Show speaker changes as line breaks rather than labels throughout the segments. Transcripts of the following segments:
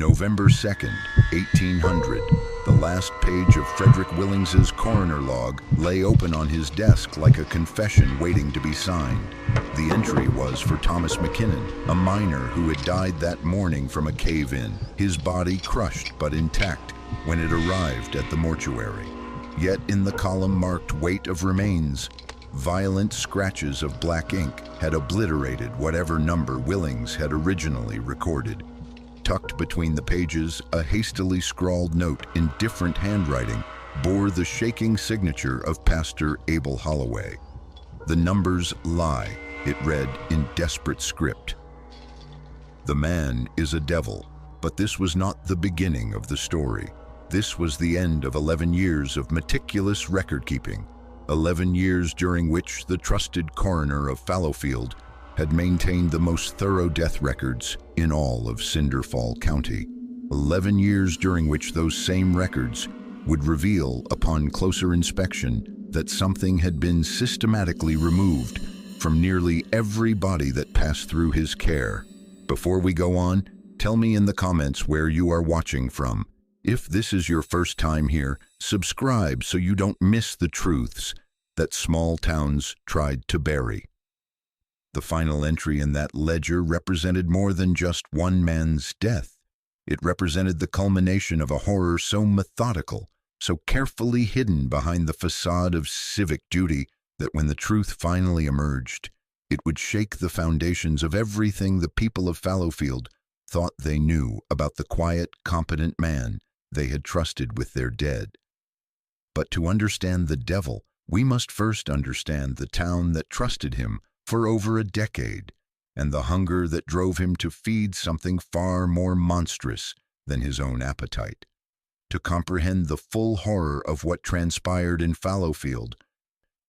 November 2nd, 1800. The last page of Fredrick Willings's coroner log lay open on his desk like a confession waiting to be signed. The entry was for Thomas McKinnon, a miner who had died that morning from a cave-in, his body crushed but intact when it arrived at the mortuary. Yet in the column marked weight of remains, violent scratches of black ink had obliterated whatever number Willings had originally recorded. Tucked between the pages, a hastily scrawled note in different handwriting bore the shaking signature of Pastor Abel Holloway. "The numbers lie," it read in desperate script. "The man is a devil," but this was not the beginning of the story. This was the end of 11 years of meticulous record-keeping, 11 years during which the trusted coroner of Fallowfield had maintained the most thorough death records in all of Cinderfall County. 11 years during which those same records would reveal, upon closer inspection, that something had been systematically removed from nearly every body that passed through his care. Before we go on, tell me in the comments where you are watching from. If this is your first time here, subscribe so you don't miss the truths that small towns tried to bury. The final entry in that ledger represented more than just one man's death. It represented the culmination of a horror so methodical, so carefully hidden behind the facade of civic duty that when the truth finally emerged, it would shake the foundations of everything the people of Fallowfield thought they knew about the quiet, competent man they had trusted with their dead. But to understand the devil, we must first understand the town that trusted him for over a decade, and the hunger that drove him to feed something far more monstrous than his own appetite. To comprehend the full horror of what transpired in Fallowfield,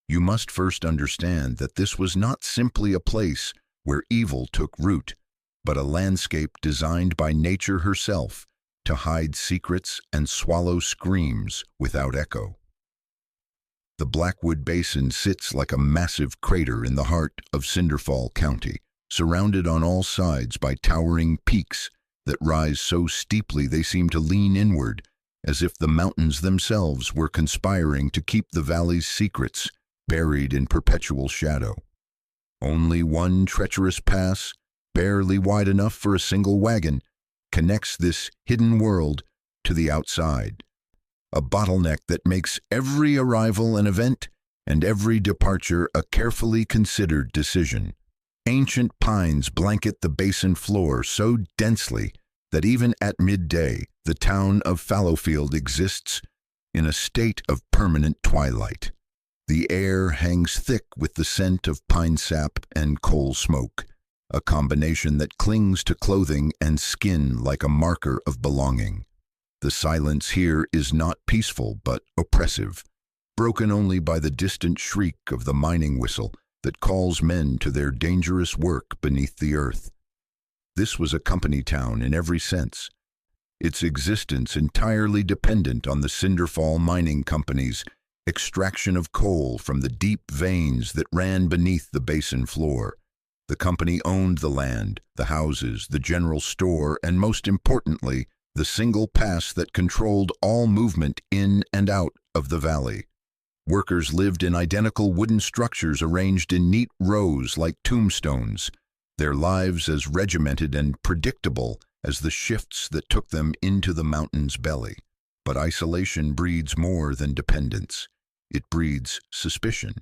you must first understand that this was not simply a place where evil took root, but a landscape designed by nature herself to hide secrets and swallow screams without echo. The Blackwood Basin sits like a massive crater in the heart of Cinderfall County, surrounded on all sides by towering peaks that rise so steeply they seem to lean inward, as if the mountains themselves were conspiring to keep the valley's secrets buried in perpetual shadow. Only one treacherous pass, barely wide enough for a single wagon, connects this hidden world to the outside. A bottleneck that makes every arrival an event and every departure a carefully considered decision. Ancient pines blanket the basin floor so densely that even at midday, the town of Fallowfield exists in a state of permanent twilight. The air hangs thick with the scent of pine sap and coal smoke, a combination that clings to clothing and skin like a marker of belonging. The silence here is not peaceful but oppressive, broken only by the distant shriek of the mining whistle that calls men to their dangerous work beneath the earth. This was a company town in every sense, its existence entirely dependent on the Cinderfall Mining Company's extraction of coal from the deep veins that ran beneath the basin floor. The company owned the land, the houses, the general store, and most importantly, the single pass that controlled all movement in and out of the valley. Workers lived in identical wooden structures arranged in neat rows like tombstones, their lives as regimented and predictable as the shifts that took them into the mountain's belly. But isolation breeds more than dependence. It breeds suspicion.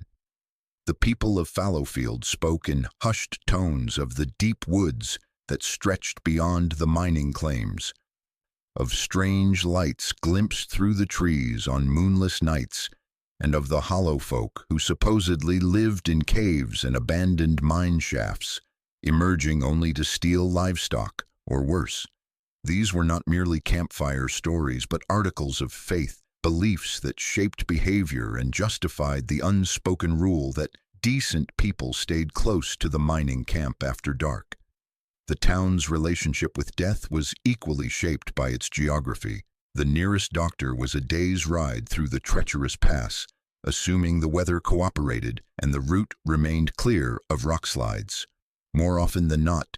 The people of Fallowfield spoke in hushed tones of the deep woods that stretched beyond the mining claims, of strange lights glimpsed through the trees on moonless nights, and of the hollow folk who supposedly lived in caves and abandoned mine shafts, emerging only to steal livestock, or worse. These were not merely campfire stories, but articles of faith, beliefs that shaped behavior and justified the unspoken rule that decent people stayed close to the mining camp after dark. The town's relationship with death was equally shaped by its geography. The nearest doctor was a day's ride through the treacherous pass, assuming the weather cooperated and the route remained clear of rockslides. More often than not,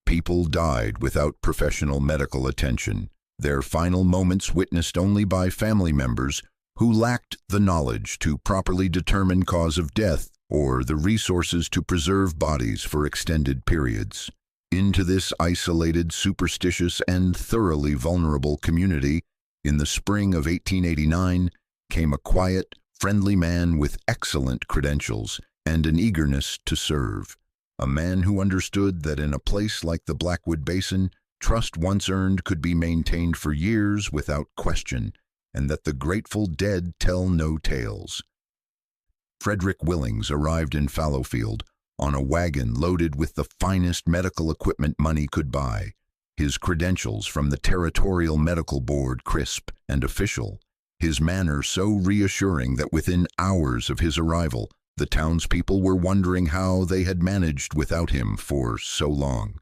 People died without professional medical attention, their final moments witnessed only by family members who lacked the knowledge to properly determine cause of death or the resources to preserve bodies for extended periods. Into this isolated, superstitious, and thoroughly vulnerable community, in the spring of 1889, came a quiet, friendly man with excellent credentials and an eagerness to serve. A man who understood that in a place like the Blackwood Basin, trust once earned could be maintained for years without question, and that the grateful dead tell no tales. Fredrick Willings arrived in Fallowfield on a wagon loaded with the finest medical equipment money could buy, his credentials from the Territorial Medical Board crisp and official, his manner so reassuring that within hours of his arrival, the townspeople were wondering how they had managed without him for so long.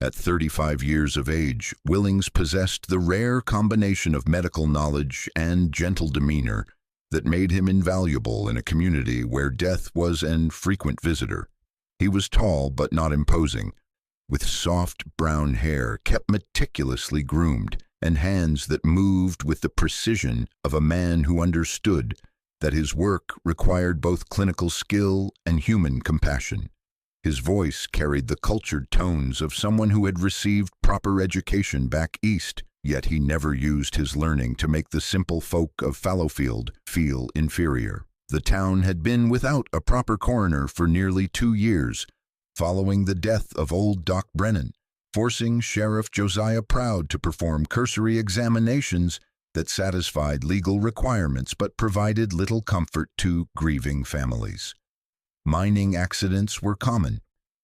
At 35 years of age, Willings possessed the rare combination of medical knowledge and gentle demeanor that made him invaluable in a community where death was an frequent visitor. He was tall but not imposing, with soft brown hair kept meticulously groomed and hands that moved with the precision of a man who understood that his work required both clinical skill and human compassion. His voice carried the cultured tones of someone who had received proper education back east, yet he never used his learning to make the simple folk of Fallowfield feel inferior. The town had been without a proper coroner for nearly 2 years, following the death of old Doc Brennan, forcing Sheriff Josiah Proud to perform cursory examinations that satisfied legal requirements but provided little comfort to grieving families. Mining accidents were common.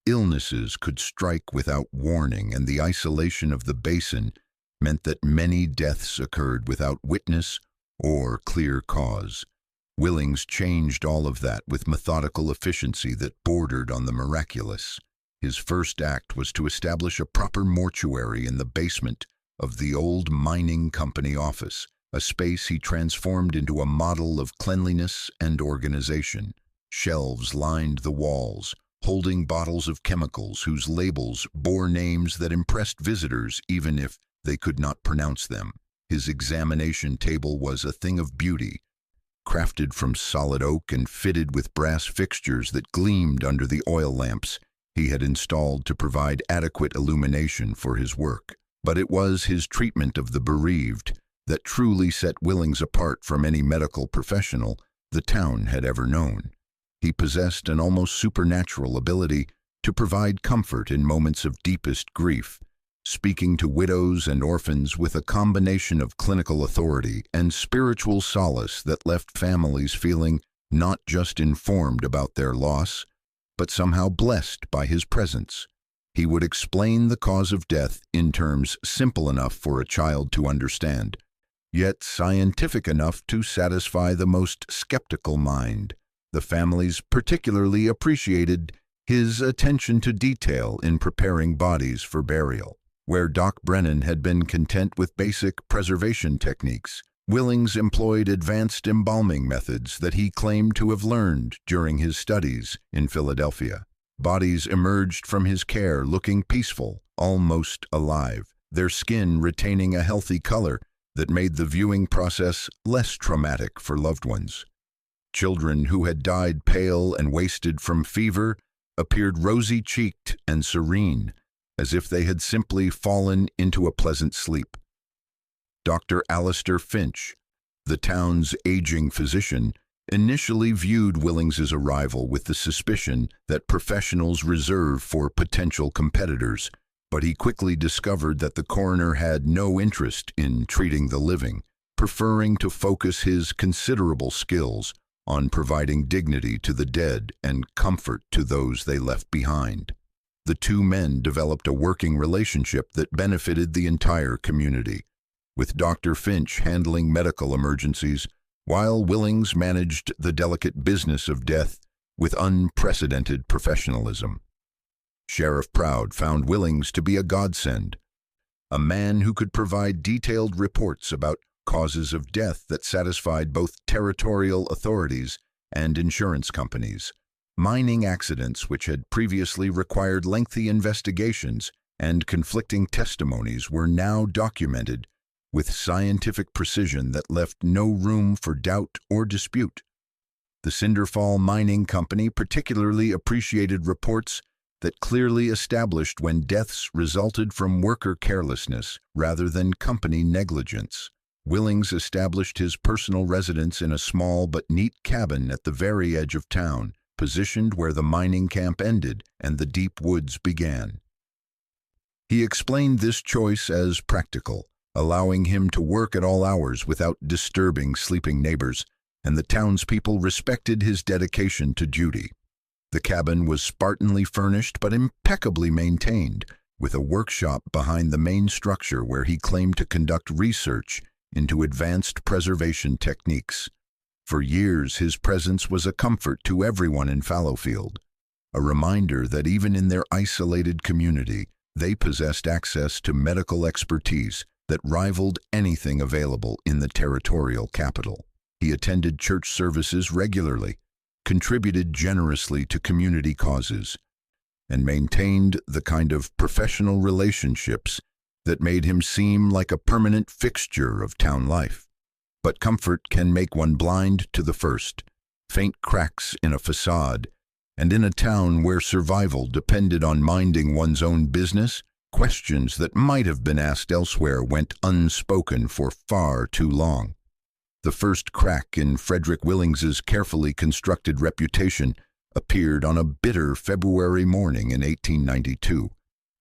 Illnesses could strike without warning, and the isolation of the basin meant that many deaths occurred without witness or clear cause. Willings changed all of that with methodical efficiency that bordered on the miraculous. His first act was to establish a proper mortuary in the basement of the old mining company office, a space he transformed into a model of cleanliness and organization. Shelves lined the walls, holding bottles of chemicals whose labels bore names that impressed visitors even if they could not pronounce them. His examination table was a thing of beauty, crafted from solid oak and fitted with brass fixtures that gleamed under the oil lamps he had installed to provide adequate illumination for his work. But it was his treatment of the bereaved that truly set Willings apart from any medical professional the town had ever known. He possessed an almost supernatural ability to provide comfort in moments of deepest grief, speaking to widows and orphans with a combination of clinical authority and spiritual solace that left families feeling not just informed about their loss, but somehow blessed by his presence. He would explain the cause of death in terms simple enough for a child to understand, yet scientific enough to satisfy the most skeptical mind. The families particularly appreciated his attention to detail in preparing bodies for burial. Where Doc Brennan had been content with basic preservation techniques, Willings employed advanced embalming methods that he claimed to have learned during his studies in Philadelphia. Bodies emerged from his care looking peaceful, almost alive, their skin retaining a healthy color that made the viewing process less traumatic for loved ones. Children who had died pale and wasted from fever appeared rosy-cheeked and serene, as if they had simply fallen into a pleasant sleep. Dr. Alistair Finch, the town's aging physician, initially viewed Willings's arrival with the suspicion that professionals reserve for potential competitors, but he quickly discovered that the coroner had no interest in treating the living, preferring to focus his considerable skills on providing dignity to the dead and comfort to those they left behind. The two men developed a working relationship that benefited the entire community, with Dr. Finch handling medical emergencies while Willings managed the delicate business of death with unprecedented professionalism. Sheriff Proud found Willings to be a godsend, a man who could provide detailed reports about causes of death that satisfied both territorial authorities and insurance companies. Mining accidents, which had previously required lengthy investigations, and conflicting testimonies were now documented with scientific precision that left no room for doubt or dispute. The Cinderfall Mining Company particularly appreciated reports that clearly established when deaths resulted from worker carelessness rather than company negligence. Willings established his personal residence in a small but neat cabin at the very edge of town, positioned where the mining camp ended and the deep woods began. He explained this choice as practical, allowing him to work at all hours without disturbing sleeping neighbors, and the townspeople respected his dedication to duty. The cabin was spartanly furnished but impeccably maintained, with a workshop behind the main structure where he claimed to conduct research into advanced preservation techniques. For years, his presence was a comfort to everyone in Fallowfield, a reminder that even in their isolated community, they possessed access to medical expertise that rivaled anything available in the territorial capital. He attended church services regularly, contributed generously to community causes, and maintained the kind of professional relationships that made him seem like a permanent fixture of town life. But comfort can make one blind to the first, faint cracks in a facade, and in a town where survival depended on minding one's own business, questions that might have been asked elsewhere went unspoken for far too long. The first crack in Fredrick Willings's carefully constructed reputation appeared on a bitter February morning in 1892,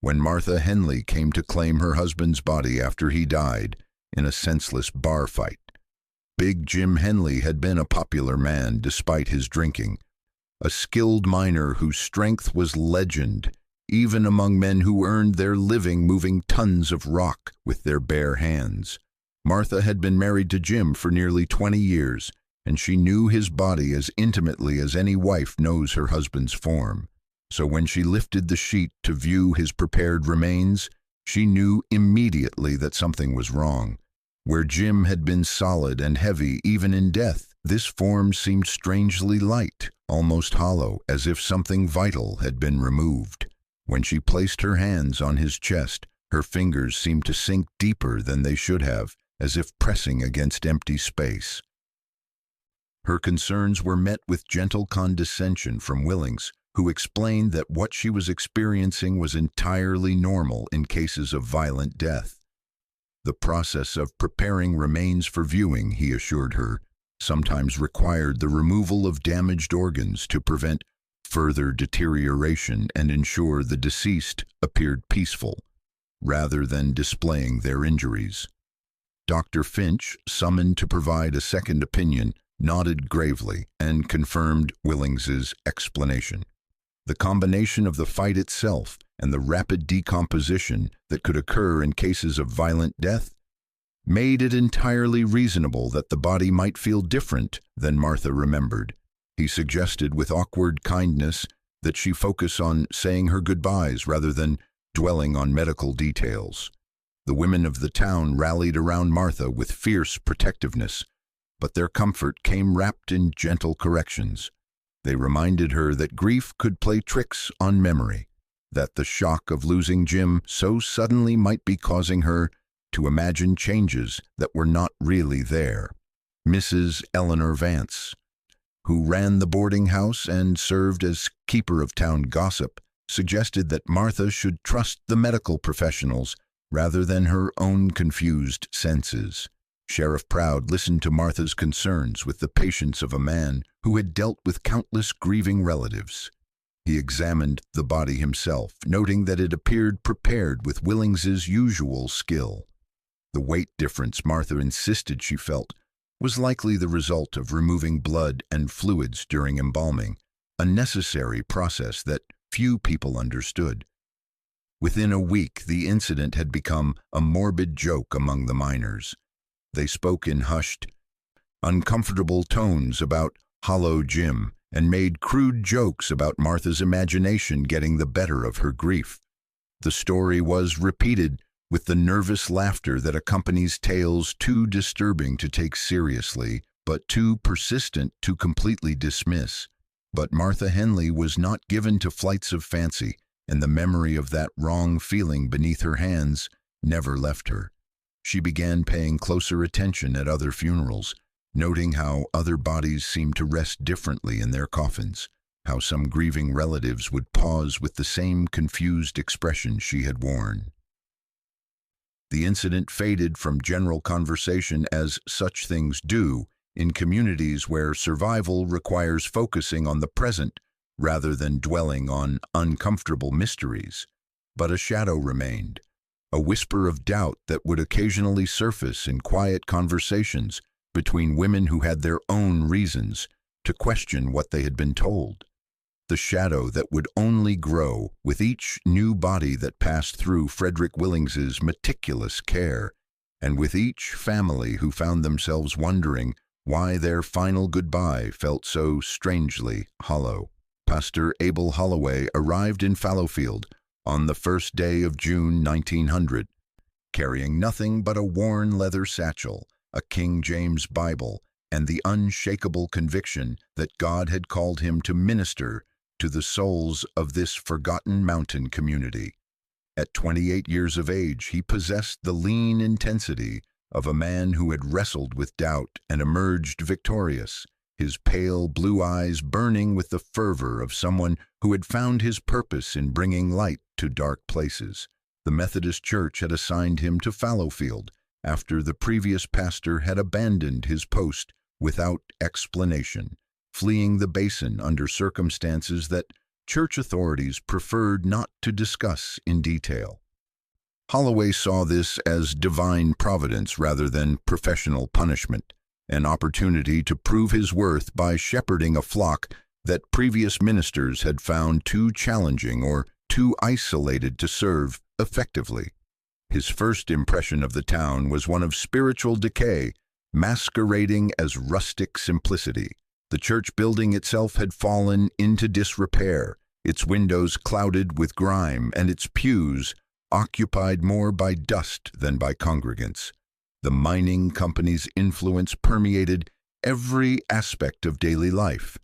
when Martha Henley came to claim her husband's body after he died in a senseless bar fight. Big Jim Henley had been a popular man despite his drinking, a skilled miner whose strength was legend, even among men who earned their living moving tons of rock with their bare hands. Martha had been married to Jim for nearly 20 years, and she knew his body as intimately as any wife knows her husband's form. So when she lifted the sheet to view his prepared remains, she knew immediately that something was wrong. Where Jim had been solid and heavy even in death, this form seemed strangely light, almost hollow, as if something vital had been removed. When she placed her hands on his chest, her fingers seemed to sink deeper than they should have, as if pressing against empty space. Her concerns were met with gentle condescension from Willings, who explained that what she was experiencing was entirely normal in cases of violent death. The process of preparing remains for viewing, he assured her, sometimes required the removal of damaged organs to prevent further deterioration and ensure the deceased appeared peaceful, rather than displaying their injuries. Dr. Finch, summoned to provide a second opinion, nodded gravely and confirmed Willings's explanation. The combination of the fight itself and the rapid decomposition that could occur in cases of violent death made it entirely reasonable that the body might feel different than Martha remembered. He suggested with awkward kindness that she focus on saying her goodbyes rather than dwelling on medical details. The women of the town rallied around Martha with fierce protectiveness, but their comfort came wrapped in gentle corrections. They reminded her that grief could play tricks on memory, that the shock of losing Jim so suddenly might be causing her to imagine changes that were not really there. Mrs. Eleanor Vance, who ran the boarding house and served as keeper of town gossip, suggested that Martha should trust the medical professionals rather than her own confused senses. Sheriff Proud listened to Martha's concerns with the patience of a man who had dealt with countless grieving relatives. He examined the body himself, noting that it appeared prepared with Willings's usual skill. The weight difference Martha insisted she felt was likely the result of removing blood and fluids during embalming, a necessary process that few people understood. Within a week, the incident had become a morbid joke among the miners. They spoke in hushed, uncomfortable tones about Hollow Jim and made crude jokes about Martha's imagination getting the better of her grief. The story was repeated with the nervous laughter that accompanies tales too disturbing to take seriously, but too persistent to completely dismiss. But Martha Henley was not given to flights of fancy, and the memory of that wrong feeling beneath her hands never left her. She began paying closer attention at other funerals, noting how other bodies seemed to rest differently in their coffins, how some grieving relatives would pause with the same confused expression she had worn. The incident faded from general conversation, as such things do in communities where survival requires focusing on the present rather than dwelling on uncomfortable mysteries. But a shadow remained, a whisper of doubt that would occasionally surface in quiet conversations between women who had their own reasons to question what they had been told. The shadow that would only grow with each new body that passed through Fredrick Willings's meticulous care, and with each family who found themselves wondering why their final goodbye felt so strangely hollow. Pastor Abel Holloway arrived in Fallowfield on the first day of June 1900, carrying nothing but a worn leather satchel, a King James Bible, and the unshakable conviction that God had called him to minister to the souls of this forgotten mountain community. At 28 years of age, he possessed the lean intensity of a man who had wrestled with doubt and emerged victorious, his pale blue eyes burning with the fervor of someone who had found his purpose in bringing light to dark places. The Methodist Church had assigned him to Fallowfield after the previous pastor had abandoned his post without explanation, fleeing the basin under circumstances that church authorities preferred not to discuss in detail. Holloway saw this as divine providence rather than professional punishment, an opportunity to prove his worth by shepherding a flock that previous ministers had found too challenging or too isolated to serve effectively. His first impression of the town was one of spiritual decay, masquerading as rustic simplicity. The church building itself had fallen into disrepair, its windows clouded with grime and its pews occupied more by dust than by congregants. The mining company's influence permeated every aspect of daily life,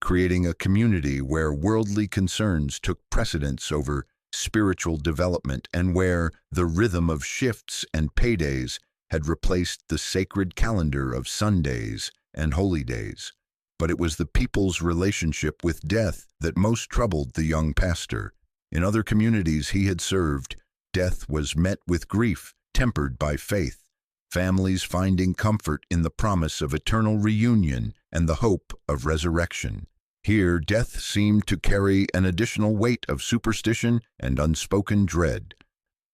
creating a community where worldly concerns took precedence over spiritual development and where the rhythm of shifts and paydays had replaced the sacred calendar of Sundays and holy days. But it was the people's relationship with death that most troubled the young pastor. In other communities he had served, death was met with grief tempered by faith, families finding comfort in the promise of eternal reunion and the hope of resurrection. Here, death seemed to carry an additional weight of superstition and unspoken dread,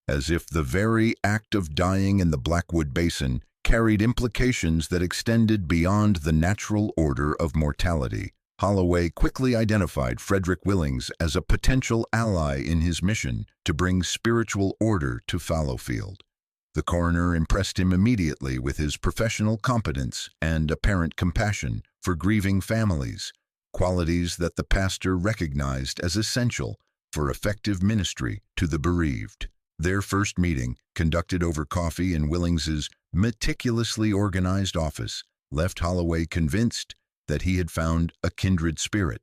as if the very act of dying in the Blackwood Basin carried implications that extended beyond the natural order of mortality. Holloway quickly identified Fredrick Willings as a potential ally in his mission to bring spiritual order to Fallowfield. The coroner impressed him immediately with his professional competence and apparent compassion for grieving families, qualities that the pastor recognized as essential for effective ministry to the bereaved. Their first meeting, conducted over coffee in Willings's meticulously organized office, left Holloway convinced that he had found a kindred spirit,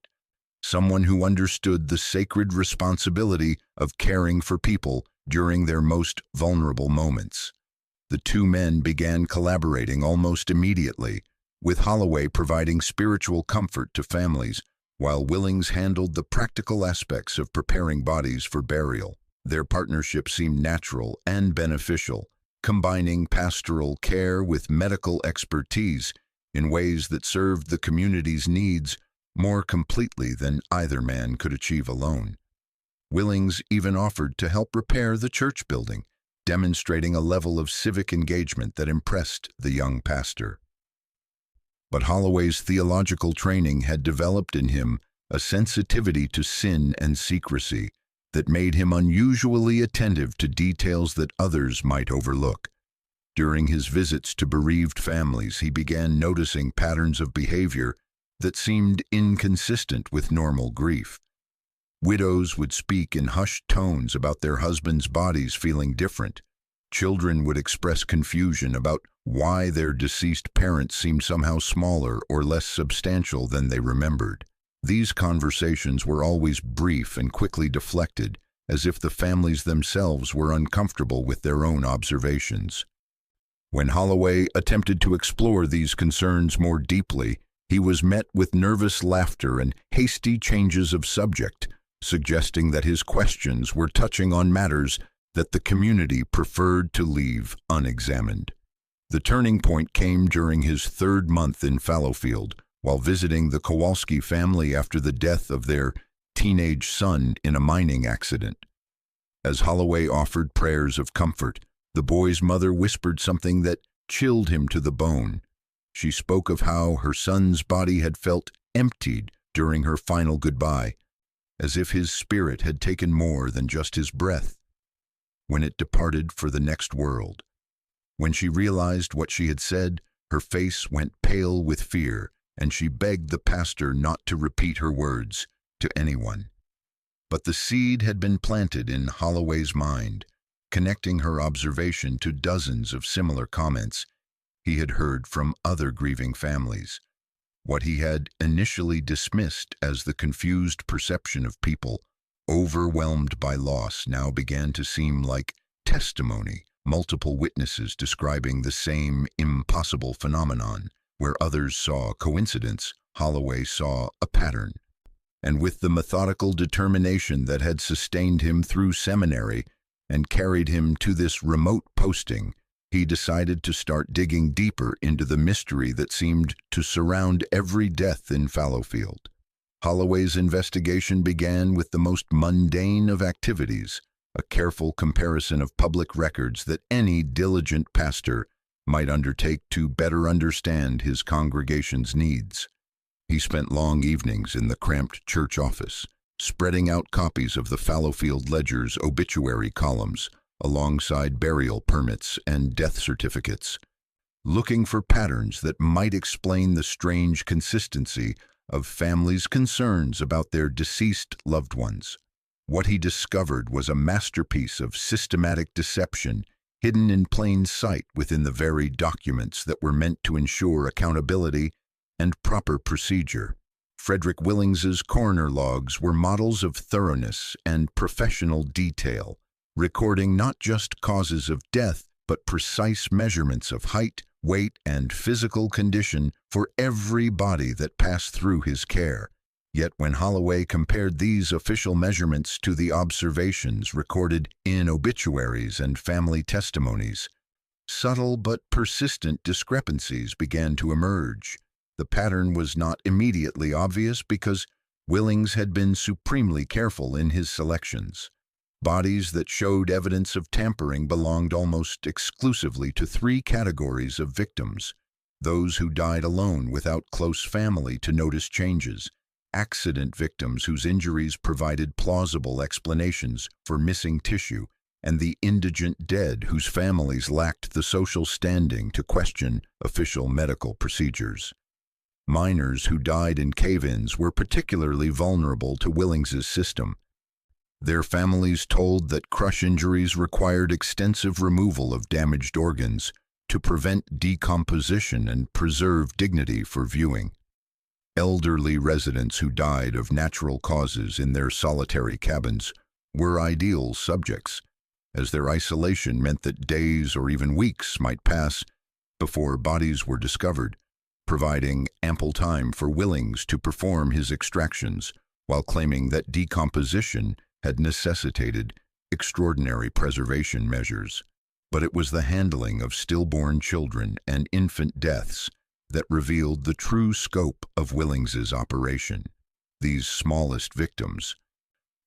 someone who understood the sacred responsibility of caring for people during their most vulnerable moments. The two men began collaborating almost immediately, with Holloway providing spiritual comfort to families, while Willings handled the practical aspects of preparing bodies for burial. Their partnership seemed natural and beneficial, combining pastoral care with medical expertise in ways that served the community's needs more completely than either man could achieve alone. Willings even offered to help repair the church building, demonstrating a level of civic engagement that impressed the young pastor. But Holloway's theological training had developed in him a sensitivity to sin and secrecy that made him unusually attentive to details that others might overlook. During his visits to bereaved families, he began noticing patterns of behavior that seemed inconsistent with normal grief. Widows would speak in hushed tones about their husbands' bodies feeling different. Children would express confusion about why their deceased parents seemed somehow smaller or less substantial than they remembered. These conversations were always brief and quickly deflected, as if the families themselves were uncomfortable with their own observations. When Holloway attempted to explore these concerns more deeply, he was met with nervous laughter and hasty changes of subject, suggesting that his questions were touching on matters that the community preferred to leave unexamined. The turning point came during his third month in Fallowfield, while visiting the Kowalski family after the death of their teenage son in a mining accident. As Holloway offered prayers of comfort, the boy's mother whispered something that chilled him to the bone. She spoke of how her son's body had felt emptied during her final goodbye, as if his spirit had taken more than just his breath, when it departed for the next world. When she realized what she had said, her face went pale with fear, and she begged the pastor not to repeat her words to anyone. But the seed had been planted in Holloway's mind, connecting her observation to dozens of similar comments he had heard from other grieving families. What he had initially dismissed as the confused perception of people overwhelmed by loss now began to seem like testimony, multiple witnesses describing the same impossible phenomenon. Where others saw coincidence, Holloway saw a pattern. And with the methodical determination that had sustained him through seminary and carried him to this remote posting, he decided to start digging deeper into the mystery that seemed to surround every death in Fallowfield. Holloway's investigation began with the most mundane of activities, a careful comparison of public records that any diligent pastor might undertake to better understand his congregation's needs. He spent long evenings in the cramped church office, spreading out copies of the Fallowfield Ledger's obituary columns alongside burial permits and death certificates, looking for patterns that might explain the strange consistency of families' concerns about their deceased loved ones. What he discovered was a masterpiece of systematic deception hidden in plain sight within the very documents that were meant to ensure accountability and proper procedure. Fredrick Willings's coroner logs were models of thoroughness and professional detail, recording not just causes of death, but precise measurements of height, weight, and physical condition for every body that passed through his care. Yet when Holloway compared these official measurements to the observations recorded in obituaries and family testimonies, subtle but persistent discrepancies began to emerge. The pattern was not immediately obvious because Willings had been supremely careful in his selections. Bodies that showed evidence of tampering belonged almost exclusively to three categories of victims: those who died alone without close family to notice changes, accident victims whose injuries provided plausible explanations for missing tissue, and the indigent dead whose families lacked the social standing to question official medical procedures. Miners who died in cave-ins were particularly vulnerable to Willings's system. Their families told that crush injuries required extensive removal of damaged organs to prevent decomposition and preserve dignity for viewing. Elderly residents who died of natural causes in their solitary cabins were ideal subjects, as their isolation meant that days or even weeks might pass before bodies were discovered, providing ample time for Willings to perform his extractions while claiming that decomposition had necessitated extraordinary preservation measures. But it was the handling of stillborn children and infant deaths that revealed the true scope of Willings's operation. These smallest victims,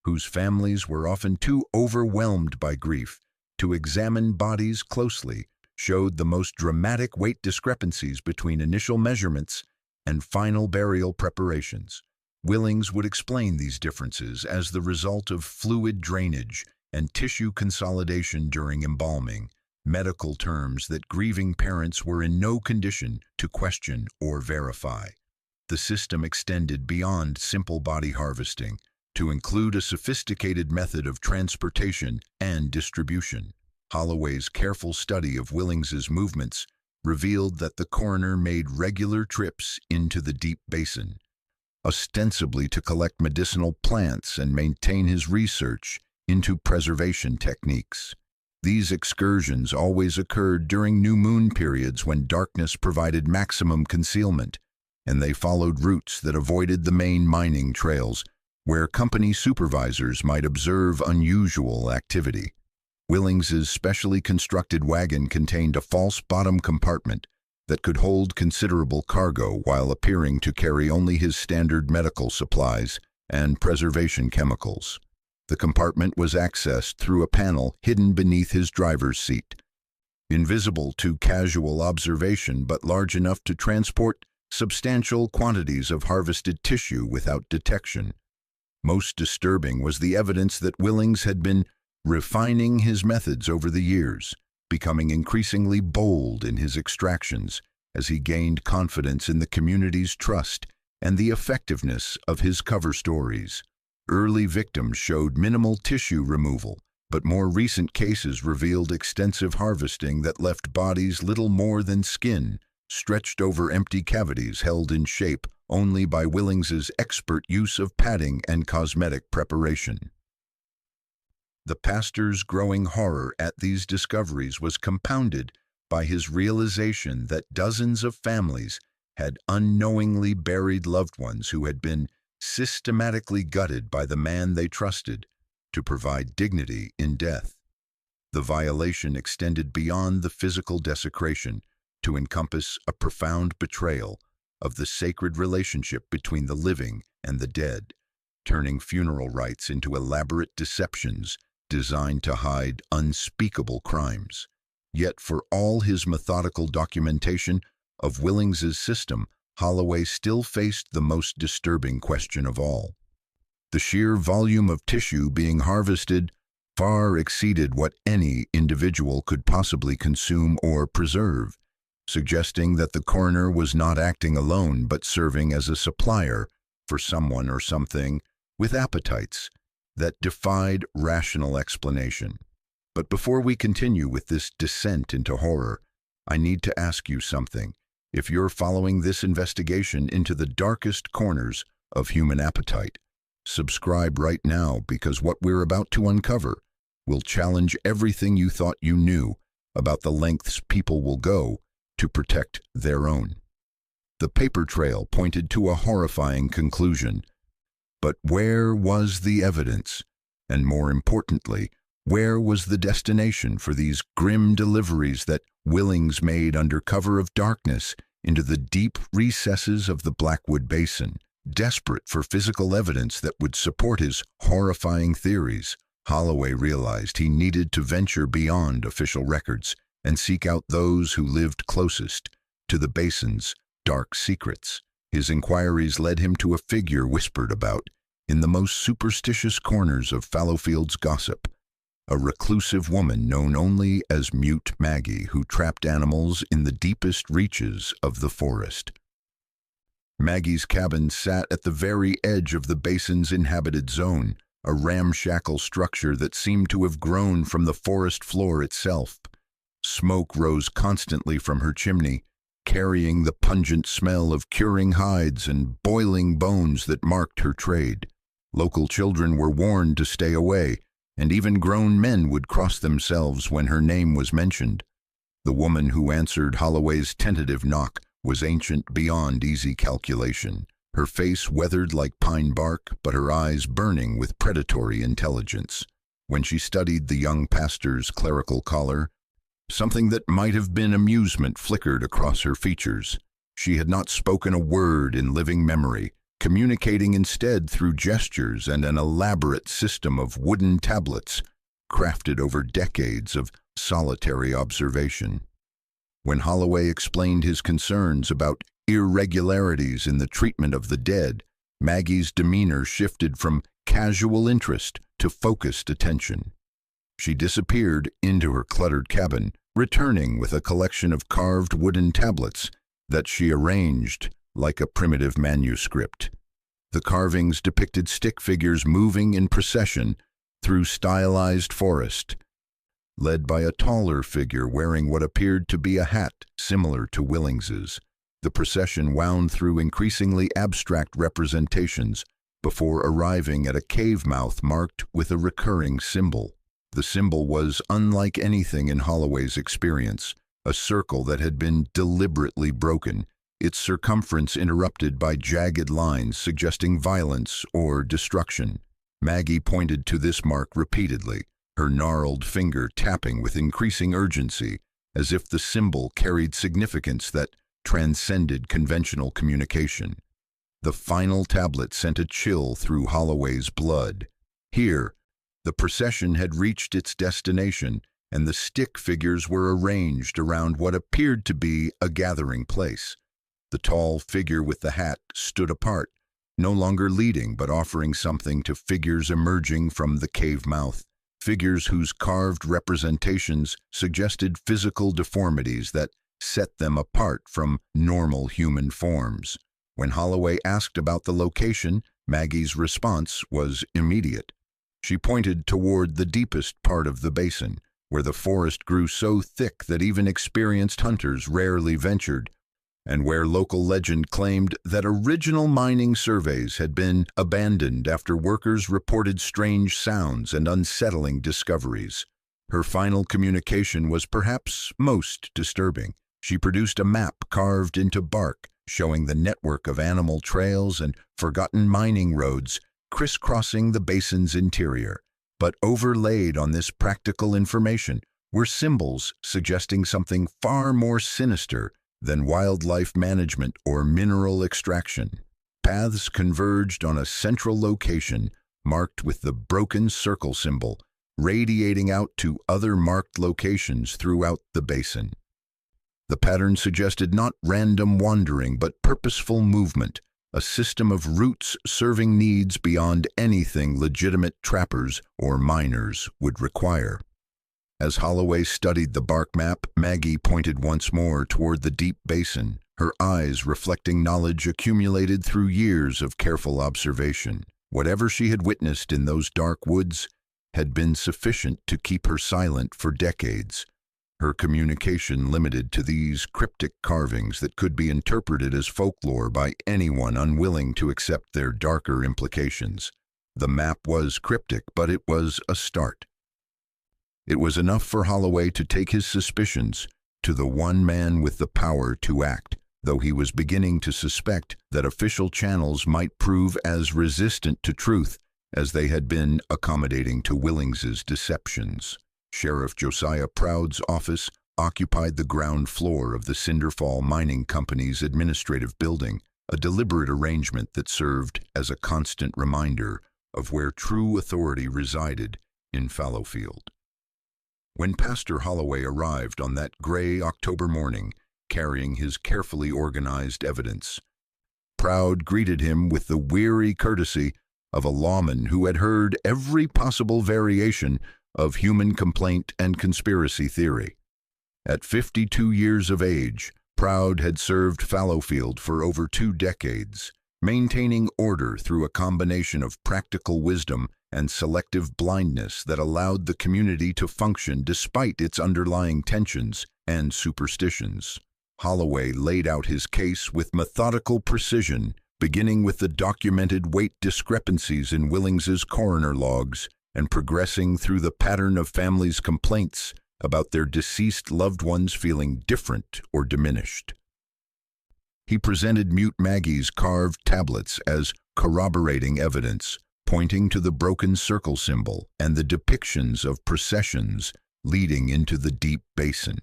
whose families were often too overwhelmed by grief to examine bodies closely, showed the most dramatic weight discrepancies between initial measurements and final burial preparations. Willings would explain these differences as the result of fluid drainage and tissue consolidation during embalming, medical terms that grieving parents were in no condition to question or verify. The system extended beyond simple body harvesting to include a sophisticated method of transportation and distribution. Holloway's careful study of Willings's movements revealed that the coroner made regular trips into the deep basin, ostensibly to collect medicinal plants and maintain his research into preservation techniques. These excursions always occurred during new moon periods when darkness provided maximum concealment, and they followed routes that avoided the main mining trails, where company supervisors might observe unusual activity. Willings's specially constructed wagon contained a false bottom compartment that could hold considerable cargo while appearing to carry only his standard medical supplies and preservation chemicals. The compartment was accessed through a panel hidden beneath his driver's seat, invisible to casual observation but large enough to transport substantial quantities of harvested tissue without detection. Most disturbing was the evidence that Willings had been refining his methods over the years, becoming increasingly bold in his extractions as he gained confidence in the community's trust and the effectiveness of his cover stories. Early victims showed minimal tissue removal, but more recent cases revealed extensive harvesting that left bodies little more than skin, stretched over empty cavities held in shape only by Willings's expert use of padding and cosmetic preparation. The pastor's growing horror at these discoveries was compounded by his realization that dozens of families had unknowingly buried loved ones who had been systematically gutted by the man they trusted to provide dignity in death. The violation extended beyond the physical desecration to encompass a profound betrayal of the sacred relationship between the living and the dead, turning funeral rites into elaborate deceptions designed to hide unspeakable crimes. Yet for all his methodical documentation of Willings's system, Holloway still faced the most disturbing question of all. The sheer volume of tissue being harvested far exceeded what any individual could possibly consume or preserve, suggesting that the coroner was not acting alone but serving as a supplier for someone or something with appetites that defied rational explanation. But before we continue with this descent into horror, I need to ask you something. If you're following this investigation into the darkest corners of human appetite, subscribe right now, because what we're about to uncover will challenge everything you thought you knew about the lengths people will go to protect their own. The paper trail pointed to a horrifying conclusion. But where was the evidence? And more importantly, where was the destination for these grim deliveries that Willings made under cover of darkness into the deep recesses of the Blackwood Basin? Desperate for physical evidence that would support his horrifying theories, Holloway realized he needed to venture beyond official records and seek out those who lived closest to the basin's dark secrets. His inquiries led him to a figure whispered about in the most superstitious corners of Fallowfield's gossip, a reclusive woman known only as Mute Maggie, who trapped animals in the deepest reaches of the forest. Maggie's cabin sat at the very edge of the basin's inhabited zone, a ramshackle structure that seemed to have grown from the forest floor itself. Smoke rose constantly from her chimney, carrying the pungent smell of curing hides and boiling bones that marked her trade. Local children were warned to stay away, and even grown men would cross themselves when her name was mentioned. The woman who answered Holloway's tentative knock was ancient beyond easy calculation, her face weathered like pine bark, but her eyes burning with predatory intelligence. When she studied the young pastor's clerical collar, something that might have been amusement flickered across her features. She had not spoken a word in living memory, communicating instead through gestures and an elaborate system of wooden tablets crafted over decades of solitary observation. When Holloway explained his concerns about irregularities in the treatment of the dead, Maggie's demeanor shifted from casual interest to focused attention. She disappeared into her cluttered cabin, returning with a collection of carved wooden tablets that she arranged like a primitive manuscript. The carvings depicted stick figures moving in procession through stylized forest, led by a taller figure wearing what appeared to be a hat similar to Willings's. The procession wound through increasingly abstract representations before arriving at a cave mouth marked with a recurring symbol. The symbol was unlike anything in Holloway's experience, a circle that had been deliberately broken, its circumference interrupted by jagged lines suggesting violence or destruction. Maggie pointed to this mark repeatedly, her gnarled finger tapping with increasing urgency, as if the symbol carried significance that transcended conventional communication. The final tablet sent a chill through Holloway's blood. Here, the procession had reached its destination, and the stick figures were arranged around what appeared to be a gathering place. The tall figure with the hat stood apart, no longer leading but offering something to figures emerging from the cave mouth, figures whose carved representations suggested physical deformities that set them apart from normal human forms. When Holloway asked about the location, Maggie's response was immediate. She pointed toward the deepest part of the basin, where the forest grew so thick that even experienced hunters rarely ventured, and where local legend claimed that original mining surveys had been abandoned after workers reported strange sounds and unsettling discoveries. Her final communication was perhaps most disturbing. She produced a map carved into bark, showing the network of animal trails and forgotten mining roads crisscrossing the basin's interior. But overlaid on this practical information were symbols suggesting something far more sinister than wildlife management or mineral extraction. Paths converged on a central location marked with the broken circle symbol, radiating out to other marked locations throughout the basin. The pattern suggested not random wandering but purposeful movement, a system of routes serving needs beyond anything legitimate trappers or miners would require. As Holloway studied the bark map, Maggie pointed once more toward the deep basin, her eyes reflecting knowledge accumulated through years of careful observation. Whatever she had witnessed in those dark woods had been sufficient to keep her silent for decades, her communication limited to these cryptic carvings that could be interpreted as folklore by anyone unwilling to accept their darker implications. The map was cryptic, but it was a start. It was enough for Holloway to take his suspicions to the one man with the power to act, though he was beginning to suspect that official channels might prove as resistant to truth as they had been accommodating to Willings's deceptions. Sheriff Josiah Proud's office occupied the ground floor of the Cinderfall Mining Company's administrative building, a deliberate arrangement that served as a constant reminder of where true authority resided in Fallowfield. When Pastor Holloway arrived on that gray October morning, carrying his carefully organized evidence, Proud greeted him with the weary courtesy of a lawman who had heard every possible variation of human complaint and conspiracy theory. At 52 years of age, Proud had served Fallowfield for over 2 decades, maintaining order through a combination of practical wisdom and selective blindness that allowed the community to function despite its underlying tensions and superstitions. Holloway laid out his case with methodical precision, beginning with the documented weight discrepancies in Willings's coroner logs and progressing through the pattern of families' complaints about their deceased loved ones feeling different or diminished. He presented Mute Maggie's carved tablets as corroborating evidence, pointing to the broken circle symbol and the depictions of processions leading into the deep basin.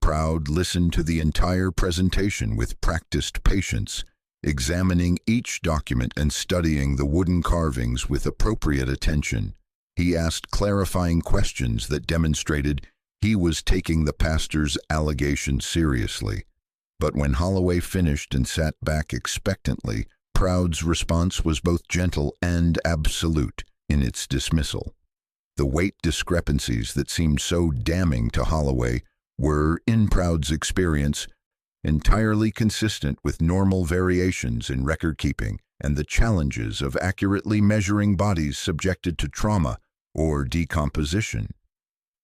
Proud listened to the entire presentation with practiced patience, examining each document and studying the wooden carvings with appropriate attention. He asked clarifying questions that demonstrated he was taking the pastor's allegations seriously. But when Holloway finished and sat back expectantly, Proud's response was both gentle and absolute in its dismissal. The weight discrepancies that seemed so damning to Holloway were, in Proud's experience, entirely consistent with normal variations in record-keeping and the challenges of accurately measuring bodies subjected to trauma or decomposition.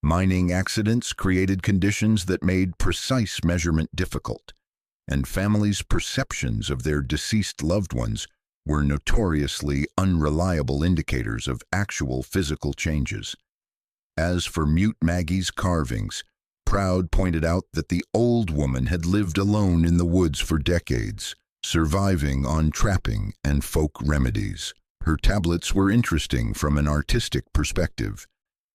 Mining accidents created conditions that made precise measurement difficult, and families' perceptions of their deceased loved ones were notoriously unreliable indicators of actual physical changes. As for Mute Maggie's carvings, Proud pointed out that the old woman had lived alone in the woods for decades, surviving on trapping and folk remedies. Her tablets were interesting from an artistic perspective,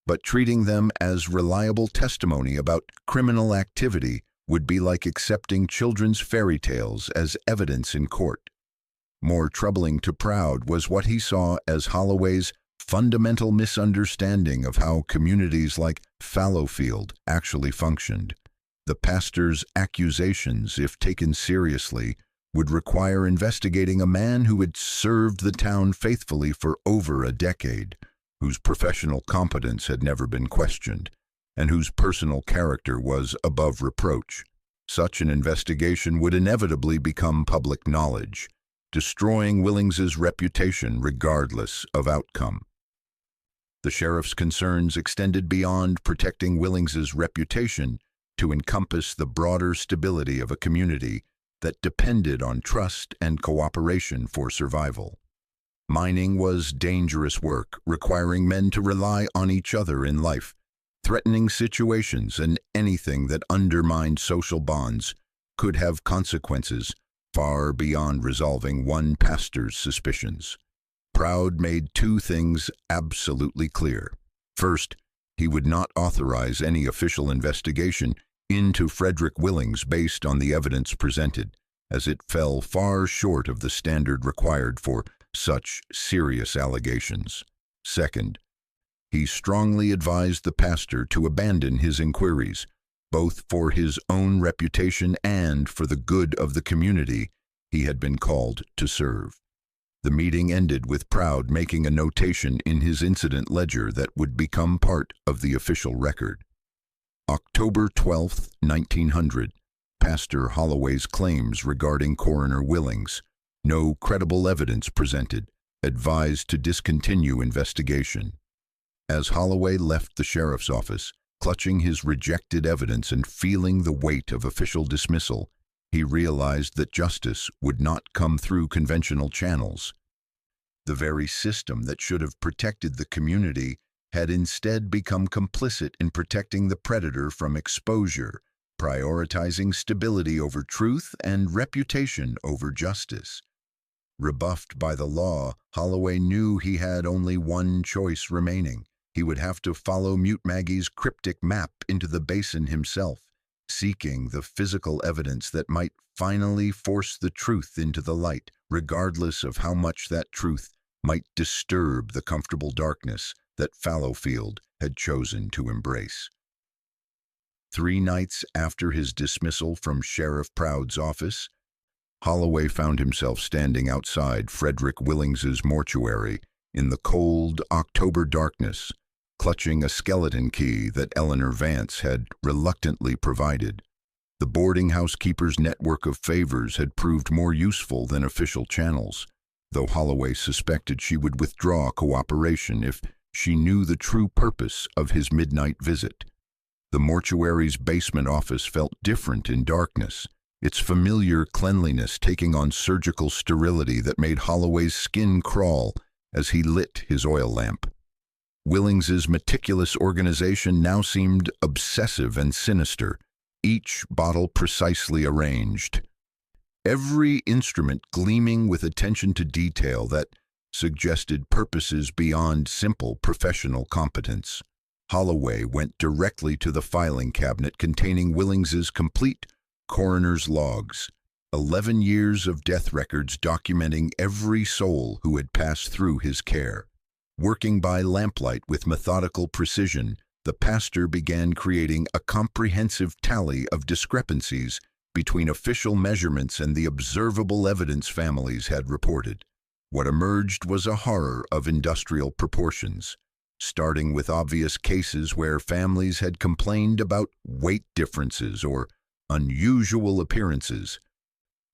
but treating them as reliable testimony about criminal activity would be like accepting children's fairy tales as evidence in court. More troubling to Proud was what he saw as Holloway's fundamental misunderstanding of how communities like Fallowfield actually functioned. The pastor's accusations, if taken seriously, would require investigating a man who had served the town faithfully for over a decade, whose professional competence had never been questioned, and whose personal character was above reproach. Such an investigation would inevitably become public knowledge, destroying Willings's reputation regardless of outcome. The sheriff's concerns extended beyond protecting Willings's reputation to encompass the broader stability of a community that depended on trust and cooperation for survival. Mining was dangerous work, requiring men to rely on each other in life. Threatening situations and anything that undermined social bonds could have consequences far beyond resolving one pastor's suspicions. Proud made two things absolutely clear. First, he would not authorize any official investigation into Fredrick Willings based on the evidence presented, as it fell far short of the standard required for such serious allegations. Second, he strongly advised the pastor to abandon his inquiries, both for his own reputation and for the good of the community he had been called to serve. The meeting ended with Proud making a notation in his incident ledger that would become part of the official record. October 12, 1900, Pastor Holloway's claims regarding Coroner Willings. No credible evidence presented. Advised to discontinue investigation. As Holloway left the sheriff's office, clutching his rejected evidence and feeling the weight of official dismissal, he realized that justice would not come through conventional channels. The very system that should have protected the community had instead become complicit in protecting the predator from exposure, prioritizing stability over truth and reputation over justice. Rebuffed by the law, Holloway knew he had only one choice remaining. He would have to follow Mute Maggie's cryptic map into the basin himself, seeking the physical evidence that might finally force the truth into the light, regardless of how much that truth might disturb the comfortable darkness that Fallowfield had chosen to embrace. 3 nights after his dismissal from Sheriff Proud's office, Holloway found himself standing outside Fredrick Willings's mortuary in the cold October darkness, clutching a skeleton key that Eleanor Vance had reluctantly provided. The boarding house keeper's network of favors had proved more useful than official channels, though Holloway suspected she would withdraw cooperation if she knew the true purpose of his midnight visit. The mortuary's basement office felt different in darkness, its familiar cleanliness taking on surgical sterility that made Holloway's skin crawl as he lit his oil lamp. Willings's meticulous organization now seemed obsessive and sinister, each bottle precisely arranged, every instrument gleaming with attention to detail that suggested purposes beyond simple professional competence. Holloway went directly to the filing cabinet containing Willings's complete coroner's logs, 11 years of death records documenting every soul who had passed through his care. Working by lamplight with methodical precision, the pastor began creating a comprehensive tally of discrepancies between official measurements and the observable evidence families had reported. What emerged was a horror of industrial proportions, starting with obvious cases where families had complained about weight differences or unusual appearances.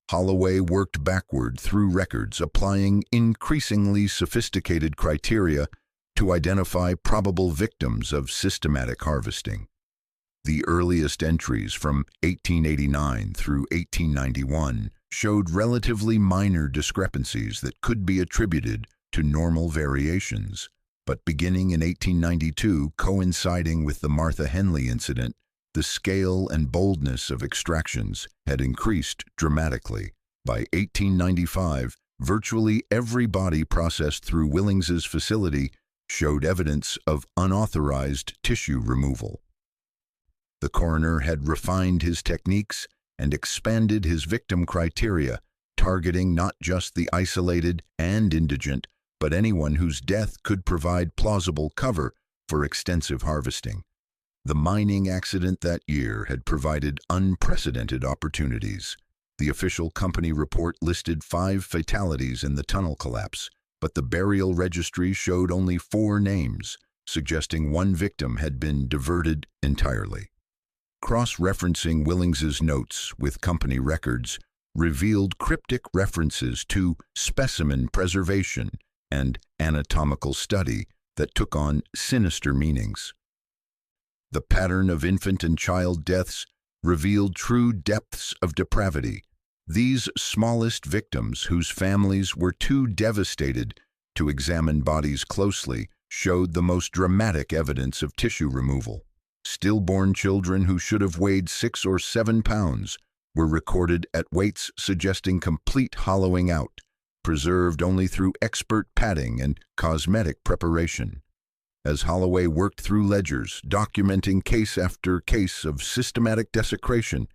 Holloway worked backward through records, applying increasingly sophisticated criteria to identify probable victims of systematic harvesting. The earliest entries from 1889 through 1891 showed relatively minor discrepancies that could be attributed to normal variations. But beginning in 1892, coinciding with the Martha Henley incident, the scale and boldness of extractions had increased dramatically. By 1895, virtually every body processed through Willings's facility showed evidence of unauthorized tissue removal. The coroner had refined his techniques and expanded his victim criteria, targeting not just the isolated and indigent, but anyone whose death could provide plausible cover for extensive harvesting. The mining accident that year had provided unprecedented opportunities. The official company report listed 5 fatalities in the tunnel collapse, but the burial registry showed only 4 names, suggesting one victim had been diverted entirely. Cross-referencing Willings's notes with company records revealed cryptic references to specimen preservation and anatomical study that took on sinister meanings. The pattern of infant and child deaths revealed true depths of depravity. These smallest victims, whose families were too devastated to examine bodies closely, showed the most dramatic evidence of tissue removal. Stillborn children who should have weighed 6 or 7 pounds were recorded at weights suggesting complete hollowing out, preserved only through expert padding and cosmetic preparation. As Holloway worked through ledgers, documenting case after case of systematic desecration,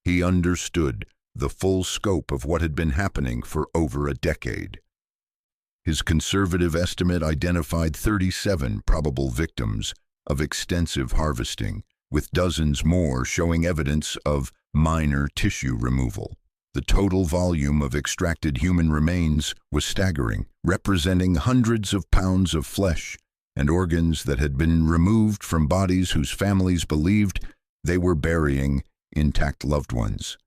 he understood the full scope of what had been happening for over a decade. His conservative estimate identified 37 probable victims of extensive harvesting, with dozens more showing evidence of minor tissue removal. The total volume of extracted human remains was staggering, representing hundreds of pounds of flesh and organs that had been removed from bodies whose families believed they were burying intact loved ones.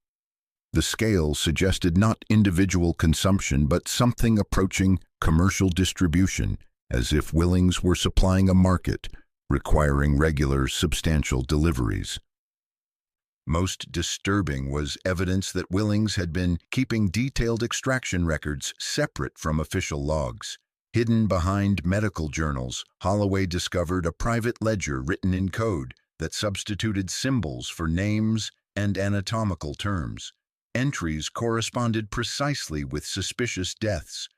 The scale suggested not individual consumption, but something approaching commercial distribution, as if Willings were supplying a market requiring regular, substantial deliveries. Most disturbing was evidence that Willings had been keeping detailed extraction records separate from official logs. Hidden behind medical journals, Holloway discovered a private ledger written in code that substituted symbols for names and anatomical terms. Entries corresponded precisely with suspicious deaths,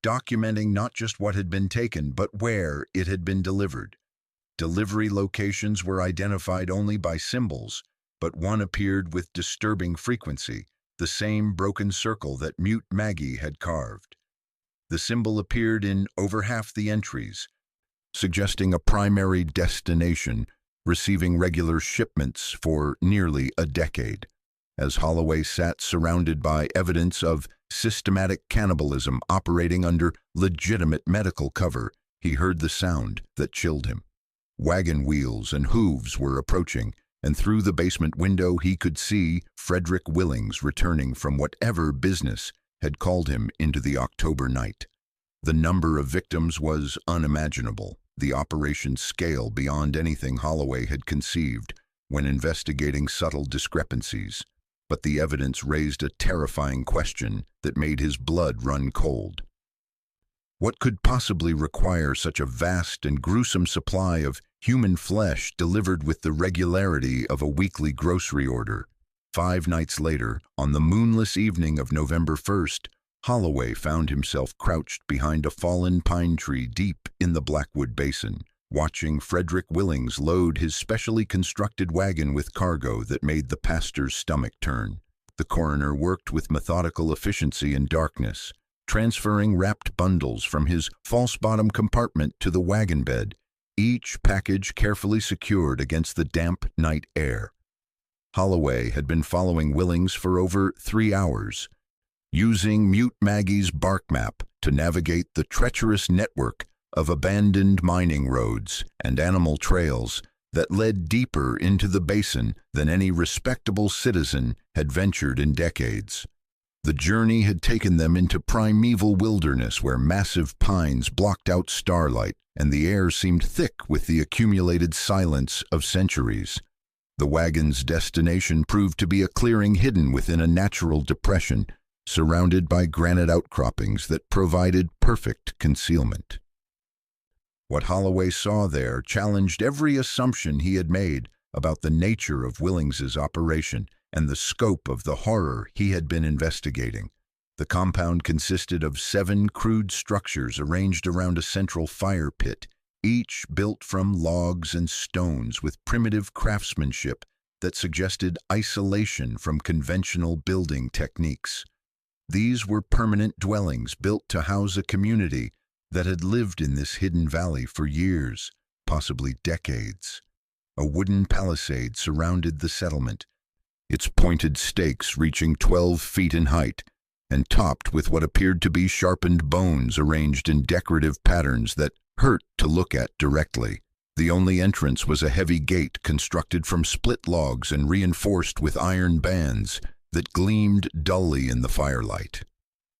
documenting not just what had been taken, but where it had been delivered. Delivery locations were identified only by symbols, but one appeared with disturbing frequency, the same broken circle that Mute Maggie had carved. The symbol appeared in over half the entries, suggesting a primary destination, receiving regular shipments for nearly a decade. As Holloway sat surrounded by evidence of systematic cannibalism operating under legitimate medical cover, he heard the sound that chilled him. Wagon wheels and hooves were approaching, and through the basement window he could see Fredrick Willings returning from whatever business had called him into the October night. The number of victims was unimaginable, the operation's scale beyond anything Holloway had conceived when investigating subtle discrepancies. But the evidence raised a terrifying question that made his blood run cold. What could possibly require such a vast and gruesome supply of human flesh delivered with the regularity of a weekly grocery order? 5 nights later, on the moonless evening of November 1st, Holloway found himself crouched behind a fallen pine tree deep in the Blackwood Basin, watching Fredrick Willings load his specially constructed wagon with cargo that made the pastor's stomach turn. The coroner worked with methodical efficiency in darkness, transferring wrapped bundles from his false-bottom compartment to the wagon bed, each package carefully secured against the damp night air. Holloway had been following Willings for over 3 hours, using Mute Maggie's bark map to navigate the treacherous network of abandoned mining roads and animal trails that led deeper into the basin than any respectable citizen had ventured in decades. The journey had taken them into primeval wilderness where massive pines blocked out starlight and the air seemed thick with the accumulated silence of centuries. The wagon's destination proved to be a clearing hidden within a natural depression, surrounded by granite outcroppings that provided perfect concealment. What Holloway saw there challenged every assumption he had made about the nature of Willings's operation and the scope of the horror he had been investigating. The compound consisted of 7 crude structures arranged around a central fire pit, each built from logs and stones with primitive craftsmanship that suggested isolation from conventional building techniques. These were permanent dwellings built to house a community that had lived in this hidden valley for years, possibly decades. A wooden palisade surrounded the settlement, its pointed stakes reaching 12 feet in height, and topped with what appeared to be sharpened bones arranged in decorative patterns that hurt to look at directly. The only entrance was a heavy gate constructed from split logs and reinforced with iron bands that gleamed dully in the firelight.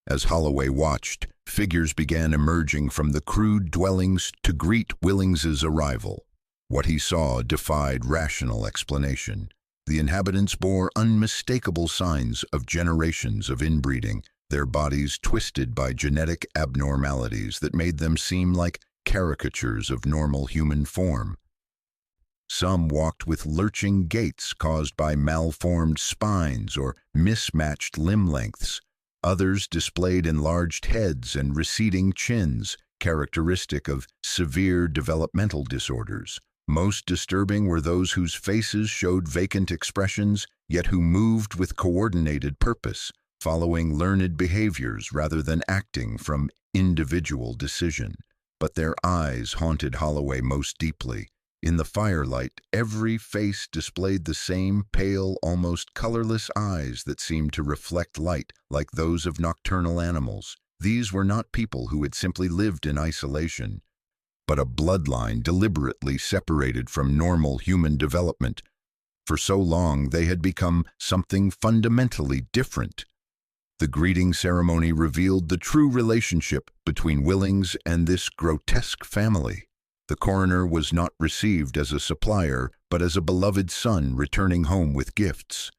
As Holloway watched, figures began emerging from the crude dwellings to greet Willings's arrival. What he saw defied rational explanation. The inhabitants bore unmistakable signs of generations of inbreeding, their bodies twisted by genetic abnormalities that made them seem like caricatures of normal human form. Some walked with lurching gaits caused by malformed spines or mismatched limb lengths. Others displayed enlarged heads and receding chins, characteristic of severe developmental disorders. Most disturbing were those whose faces showed vacant expressions, yet who moved with coordinated purpose, following learned behaviors rather than acting from individual decision. But their eyes haunted Holloway most deeply. In the firelight, every face displayed the same pale, almost colorless eyes that seemed to reflect light like those of nocturnal animals. These were not people who had simply lived in isolation, but a bloodline deliberately separated from normal human development. For so long, they had become something fundamentally different. The greeting ceremony revealed the true relationship between Willings and this grotesque family. The coroner was not received as a supplier, but as a beloved son returning home with gifts.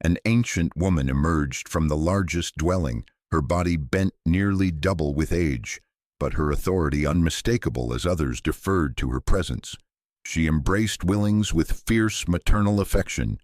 An ancient woman emerged from the largest dwelling, her body bent nearly double with age, but her authority unmistakable as others deferred to her presence. She embraced Willings with fierce maternal affection,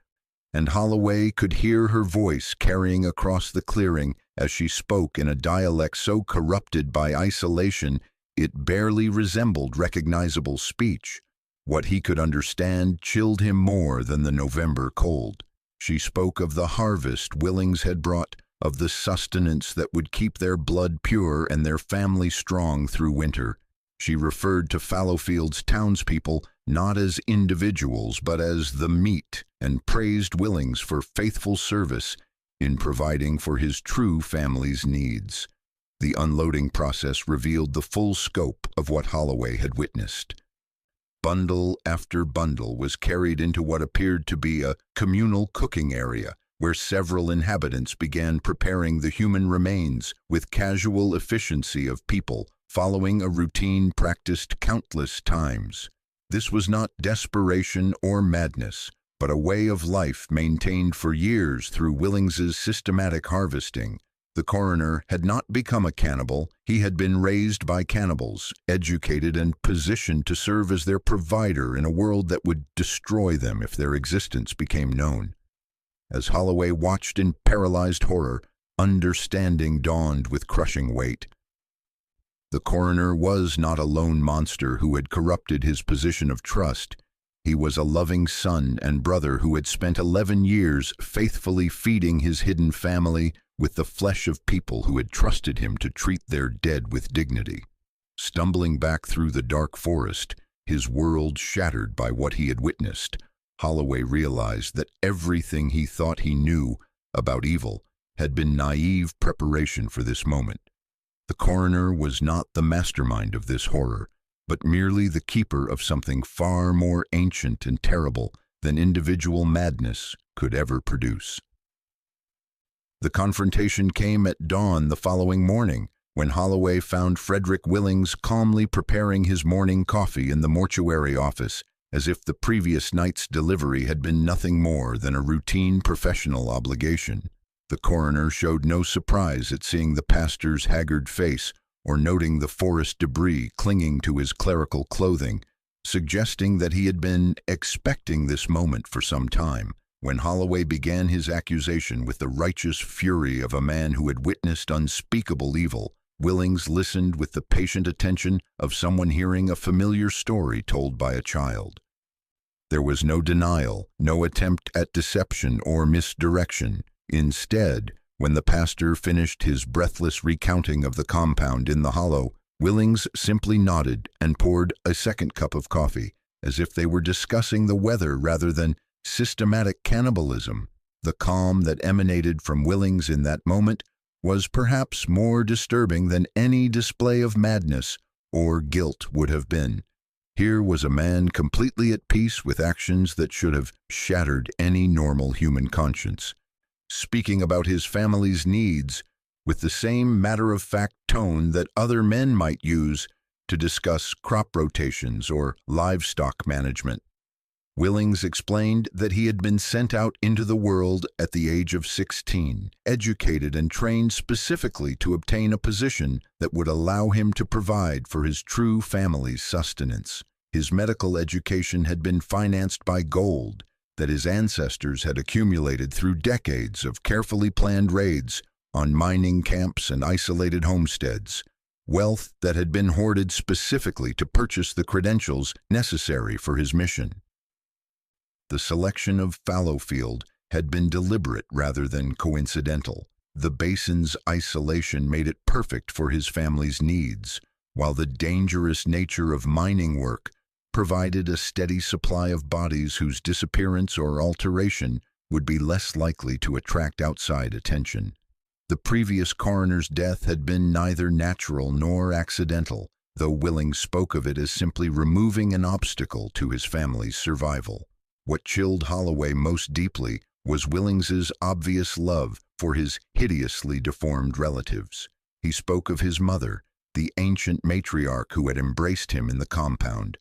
and Holloway could hear her voice carrying across the clearing as she spoke in a dialect so corrupted by isolation it barely resembled recognizable speech. What he could understand chilled him more than the November cold. She spoke of the harvest Willings had brought, of the sustenance that would keep their blood pure and their family strong through winter. She referred to Fallowfield's townspeople not as individuals but as the meat, and praised Willings for faithful service in providing for his true family's needs. The unloading process revealed the full scope of what Holloway had witnessed. Bundle after bundle was carried into what appeared to be a communal cooking area, where several inhabitants began preparing the human remains with casual efficiency of people, following a routine practiced countless times. This was not desperation or madness, but a way of life maintained for years through Willings's systematic harvesting. The coroner had not become a cannibal. He had been raised by cannibals, educated and positioned to serve as their provider in a world that would destroy them if their existence became known. As Holloway watched in paralyzed horror, understanding dawned with crushing weight. The coroner was not a lone monster who had corrupted his position of trust. He was a loving son and brother who had spent 11 years faithfully feeding his hidden family with the flesh of people who had trusted him to treat their dead with dignity. Stumbling back through the dark forest, his world shattered by what he had witnessed, Holloway realized that everything he thought he knew about evil had been naive preparation for this moment. The coroner was not the mastermind of this horror, but merely the keeper of something far more ancient and terrible than individual madness could ever produce. The confrontation came at dawn the following morning, when Holloway found Fredrick Willings calmly preparing his morning coffee in the mortuary office, as if the previous night's delivery had been nothing more than a routine professional obligation. The coroner showed no surprise at seeing the pastor's haggard face or noting the forest debris clinging to his clerical clothing, suggesting that he had been expecting this moment for some time. When Holloway began his accusation with the righteous fury of a man who had witnessed unspeakable evil, Willings listened with the patient attention of someone hearing a familiar story told by a child. There was no denial, no attempt at deception or misdirection. Instead, when the pastor finished his breathless recounting of the compound in the hollow, Willings simply nodded and poured a second cup of coffee, as if they were discussing the weather rather than systematic cannibalism. The calm that emanated from Willings in that moment was perhaps more disturbing than any display of madness or guilt would have been. Here was a man completely at peace with actions that should have shattered any normal human conscience, speaking about his family's needs with the same matter-of-fact tone that other men might use to discuss crop rotations or livestock management. Willings explained that he had been sent out into the world at the age of 16, educated and trained specifically to obtain a position that would allow him to provide for his true family's sustenance. His medical education had been financed by gold that his ancestors had accumulated through decades of carefully planned raids on mining camps and isolated homesteads, wealth that had been hoarded specifically to purchase the credentials necessary for his mission. The selection of Fallowfield had been deliberate rather than coincidental. The basin's isolation made it perfect for his family's needs, while the dangerous nature of mining work provided a steady supply of bodies whose disappearance or alteration would be less likely to attract outside attention. The previous coroner's death had been neither natural nor accidental, though Willings spoke of it as simply removing an obstacle to his family's survival. What chilled Holloway most deeply was Willings's obvious love for his hideously deformed relatives. He spoke of his mother, the ancient matriarch who had embraced him in the compound,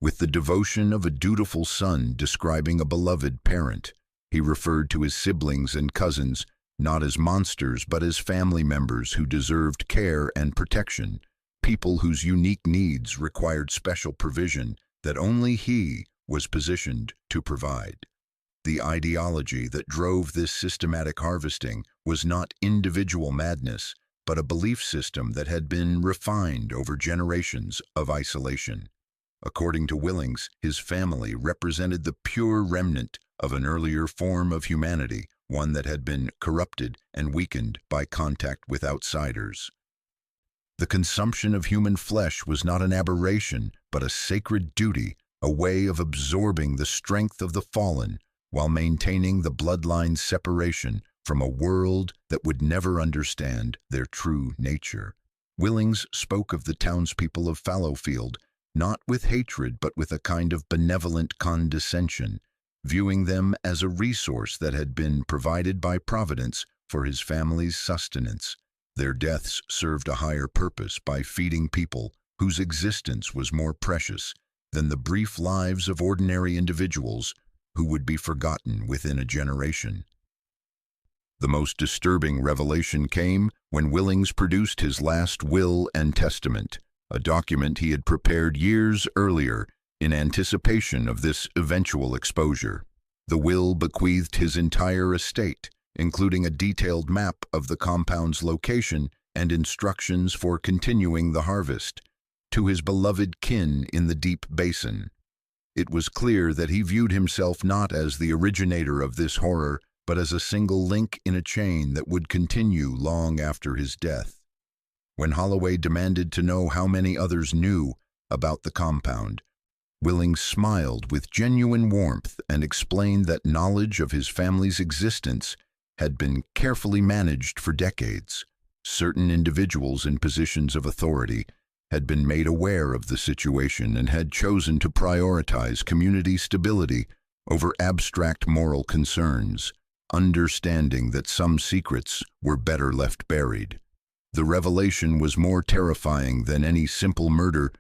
with the devotion of a dutiful son describing a beloved parent. He referred to his siblings and cousins not as monsters but as family members who deserved care and protection, people whose unique needs required special provision that only he was positioned to provide. The ideology that drove this systematic harvesting was not individual madness, but a belief system that had been refined over generations of isolation. According to Willings, his family represented the pure remnant of an earlier form of humanity, one that had been corrupted and weakened by contact with outsiders. The consumption of human flesh was not an aberration, but a sacred duty, a way of absorbing the strength of the fallen while maintaining the bloodline separation from a world that would never understand their true nature. Willings spoke of the townspeople of Fallowfield not with hatred but with a kind of benevolent condescension, viewing them as a resource that had been provided by Providence for his family's sustenance. Their deaths served a higher purpose by feeding people whose existence was more precious than the brief lives of ordinary individuals who would be forgotten within a generation. The most disturbing revelation came when Willings produced his last will and testament, a document he had prepared years earlier in anticipation of this eventual exposure. The will bequeathed his entire estate, including a detailed map of the compound's location and instructions for continuing the harvest, to his beloved kin in the deep basin. It was clear that he viewed himself not as the originator of this horror, but as a single link in a chain that would continue long after his death. When Holloway demanded to know how many others knew about the compound, Willings smiled with genuine warmth and explained that knowledge of his family's existence had been carefully managed for decades. Certain individuals in positions of authority had been made aware of the situation and had chosen to prioritize community stability over abstract moral concerns, understanding that some secrets were better left buried. The revelation was more terrifying than any simple murder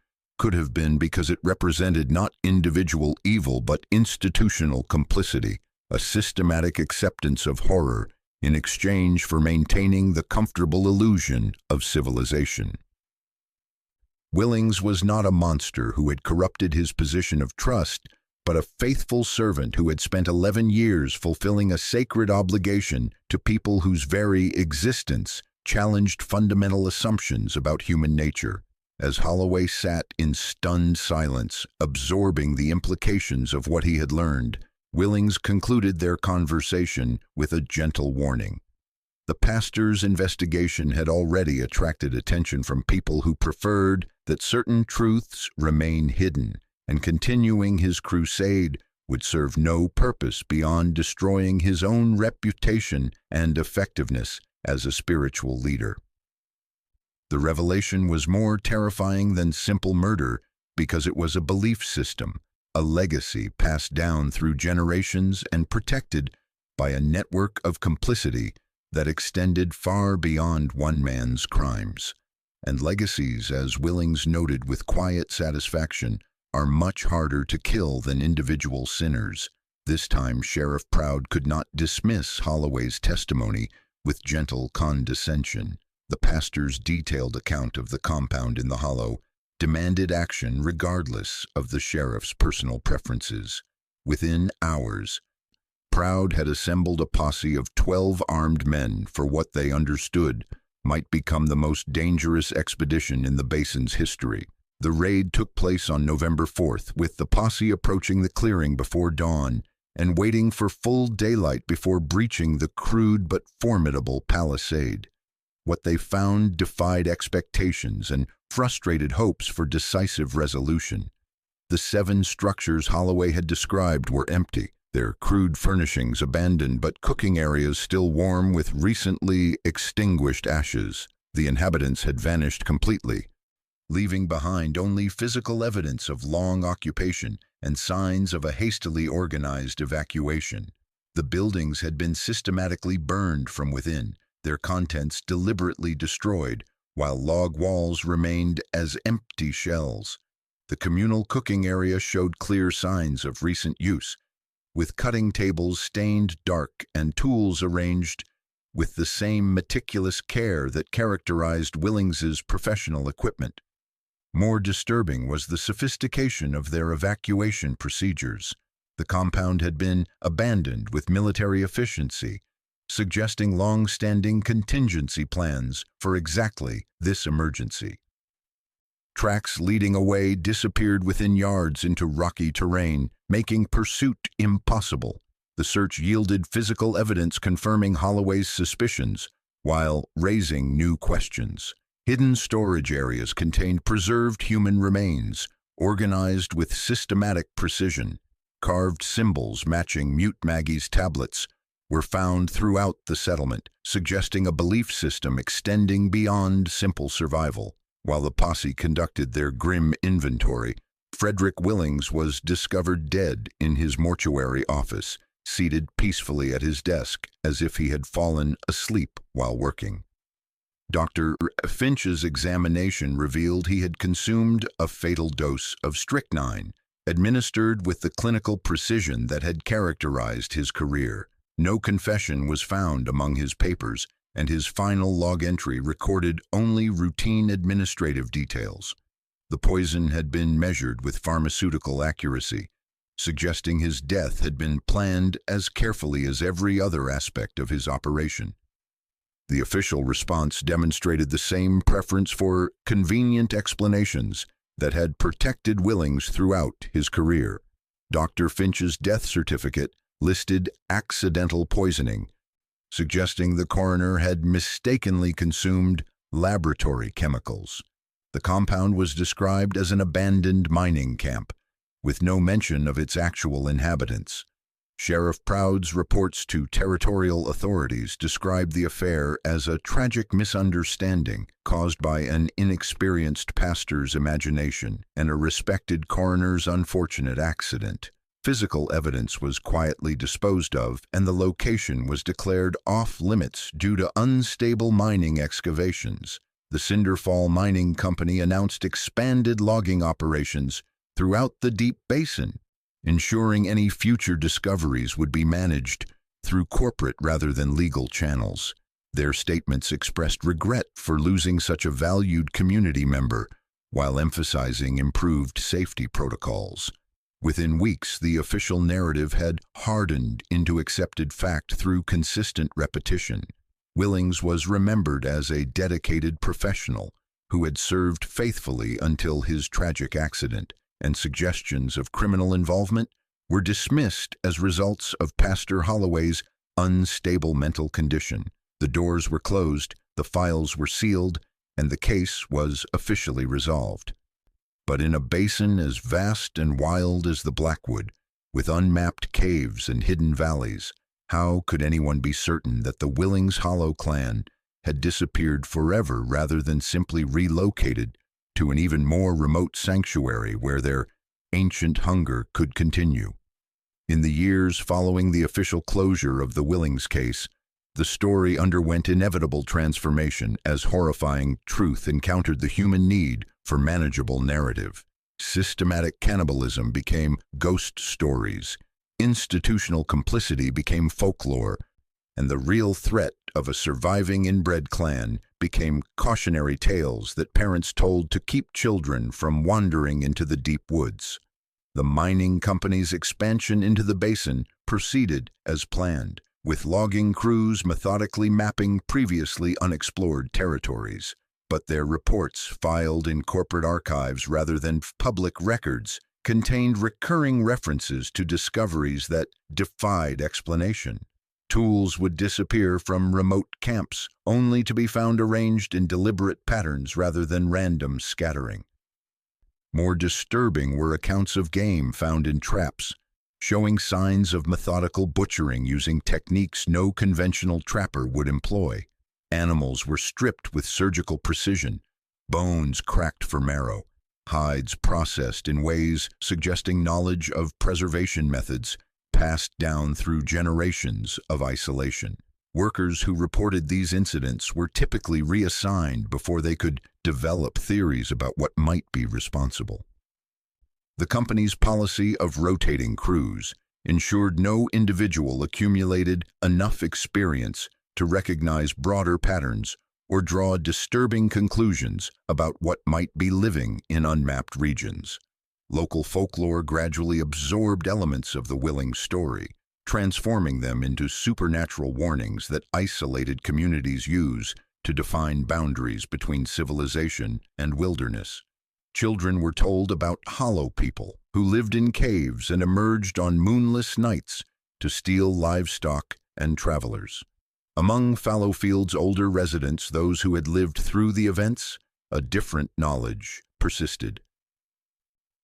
could have been because it represented not individual evil but institutional complicity, a systematic acceptance of horror in exchange for maintaining the comfortable illusion of civilization. Willings was not a monster who had corrupted his position of trust, but a faithful servant who had spent 11 years fulfilling a sacred obligation to people whose very existence challenged fundamental assumptions about human nature. As Holloway sat in stunned silence, absorbing the implications of what he had learned, Willings concluded their conversation with a gentle warning. The pastor's investigation had already attracted attention from people who preferred that certain truths remain hidden, and continuing his crusade would serve no purpose beyond destroying his own reputation and effectiveness as a spiritual leader. The revelation was more terrifying than simple murder because it was a belief system, a legacy passed down through generations and protected by a network of complicity that extended far beyond one man's crimes. And legacies, as Willings noted with quiet satisfaction, are much harder to kill than individual sinners. This time, Sheriff Proud could not dismiss Holloway's testimony with gentle condescension. The pastor's detailed account of the compound in the hollow demanded action regardless of the sheriff's personal preferences. Within hours, Proud had assembled a posse of 12 armed men for what they understood might become the most dangerous expedition in the basin's history. The raid took place on November 4th, with the posse approaching the clearing before dawn and waiting for full daylight before breaching the crude but formidable palisade. What they found defied expectations and frustrated hopes for decisive resolution. The 7 structures Holloway had described were empty, their crude furnishings abandoned but cooking areas still warm with recently extinguished ashes. The inhabitants had vanished completely, leaving behind only physical evidence of long occupation and signs of a hastily organized evacuation. The buildings had been systematically burned from within, their contents deliberately destroyed, while log walls remained as empty shells. The communal cooking area showed clear signs of recent use, with cutting tables stained dark and tools arranged with the same meticulous care that characterized Willings's professional equipment. More disturbing was the sophistication of their evacuation procedures. The compound had been abandoned with military efficiency, suggesting long-standing contingency plans for exactly this emergency. Tracks leading away disappeared within yards into rocky terrain, making pursuit impossible. The search yielded physical evidence confirming Holloway's suspicions, while raising new questions. Hidden storage areas contained preserved human remains, organized with systematic precision. Carved symbols matching Mute Maggie's tablets were found throughout the settlement, suggesting a belief system extending beyond simple survival. While the posse conducted their grim inventory, Fredrick Willings was discovered dead in his mortuary office, seated peacefully at his desk as if he had fallen asleep while working. Dr. Finch's examination revealed he had consumed a fatal dose of strychnine, administered with the clinical precision that had characterized his career. No confession was found among his papers, and his final log entry recorded only routine administrative details. The poison had been measured with pharmaceutical accuracy, suggesting his death had been planned as carefully as every other aspect of his operation. The official response demonstrated the same preference for convenient explanations that had protected Willings throughout his career. Dr. Finch's death certificate listed accidental poisoning, suggesting the coroner had mistakenly consumed laboratory chemicals. The compound was described as an abandoned mining camp, with no mention of its actual inhabitants. Sheriff Proud's reports to territorial authorities described the affair as a tragic misunderstanding caused by an inexperienced pastor's imagination and a respected coroner's unfortunate accident. Physical evidence was quietly disposed of, and the location was declared off-limits due to unstable mining excavations. the Cinderfall Mining Company announced expanded logging operations throughout the deep basin, ensuring any future discoveries would be managed through corporate rather than legal channels. Their statements expressed regret for losing such a valued community member, while emphasizing improved safety protocols. Within weeks, the official narrative had hardened into accepted fact through consistent repetition. Willings was remembered as a dedicated professional who had served faithfully until his tragic accident, and suggestions of criminal involvement were dismissed as results of Pastor Holloway's unstable mental condition. The doors were closed, the files were sealed, and the case was officially resolved. But in a basin as vast and wild as the Blackwood, with unmapped caves and hidden valleys, how could anyone be certain that the Willings Hollow clan had disappeared forever rather than simply relocated to an even more remote sanctuary where their ancient hunger could continue? In the years following the official closure of the Willings case, the story underwent inevitable transformation as horrifying truth encountered the human need for manageable narrative. Systematic cannibalism became ghost stories, institutional complicity became folklore, and the real threat of a surviving inbred clan became cautionary tales that parents told to keep children from wandering into the deep woods. The mining company's expansion into the basin proceeded as planned, with logging crews methodically mapping previously unexplored territories. But their reports, filed in corporate archives rather than public records, contained recurring references to discoveries that defied explanation. Tools would disappear from remote camps, only to be found arranged in deliberate patterns rather than random scattering. More disturbing were accounts of game found in traps, showing signs of methodical butchering using techniques no conventional trapper would employ. Animals were stripped with surgical precision, bones cracked for marrow, hides processed in ways suggesting knowledge of preservation methods passed down through generations of isolation. Workers who reported these incidents were typically reassigned before they could develop theories about what might be responsible. The company's policy of rotating crews ensured no individual accumulated enough experience to recognize broader patterns or draw disturbing conclusions about what might be living in unmapped regions. Local folklore gradually absorbed elements of the Willings story, transforming them into supernatural warnings that isolated communities use to define boundaries between civilization and wilderness. Children were told about hollow people who lived in caves and emerged on moonless nights to steal livestock and travelers. Among Fallowfield's older residents, those who had lived through the events, a different knowledge persisted.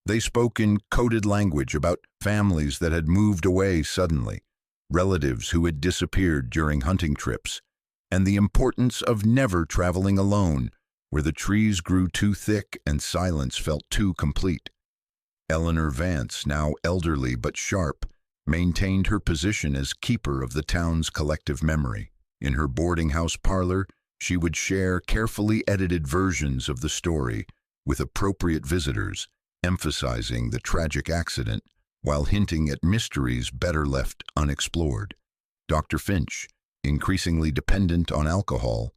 They spoke in coded language about families that had moved away suddenly, relatives who had disappeared during hunting trips, and the importance of never traveling alone where the trees grew too thick and silence felt too complete. Eleanor Vance, now elderly but sharp, maintained her position as keeper of the town's collective memory. In her boarding house parlor, she would share carefully edited versions of the story with appropriate visitors, emphasizing the tragic accident while hinting at mysteries better left unexplored. Dr. Finch, increasingly dependent on alcohol,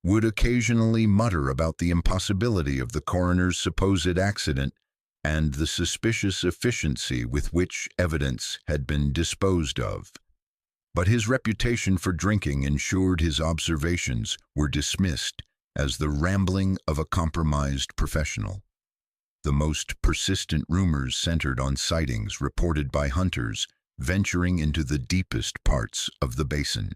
would occasionally mutter about the impossibility of the coroner's supposed accident and the suspicious efficiency with which evidence had been disposed of. But his reputation for drinking ensured his observations were dismissed as the rambling of a compromised professional. The most persistent rumors centered on sightings reported by hunters venturing into the deepest parts of the basin.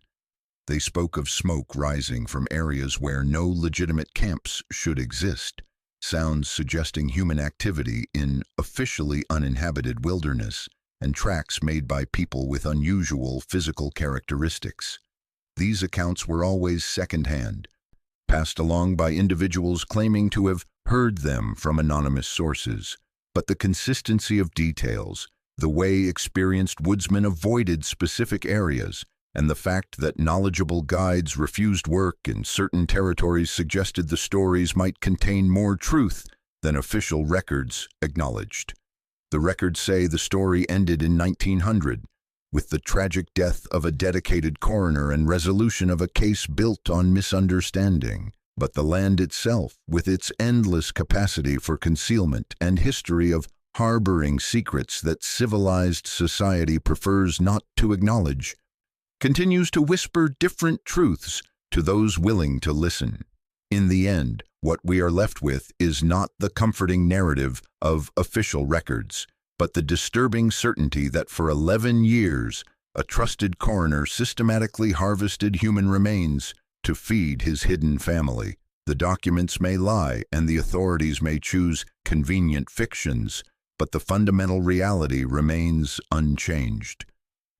They spoke of smoke rising from areas where no legitimate camps should exist, sounds suggesting human activity in officially uninhabited wilderness, and tracks made by people with unusual physical characteristics. These accounts were always secondhand, passed along by individuals claiming to have heard them from anonymous sources, but the consistency of details, the way experienced woodsmen avoided specific areas, and the fact that knowledgeable guides refused work in certain territories suggested the stories might contain more truth than official records acknowledged. The records say the story ended in 1900, with the tragic death of a dedicated coroner and resolution of a case built on misunderstanding. But the land itself, with its endless capacity for concealment and history of harboring secrets that civilized society prefers not to acknowledge, continues to whisper different truths to those willing to listen. In the end, what we are left with is not the comforting narrative of official records, but the disturbing certainty that for 11 years, a trusted coroner systematically harvested human remains to feed his hidden family. The documents may lie and the authorities may choose convenient fictions, but the fundamental reality remains unchanged.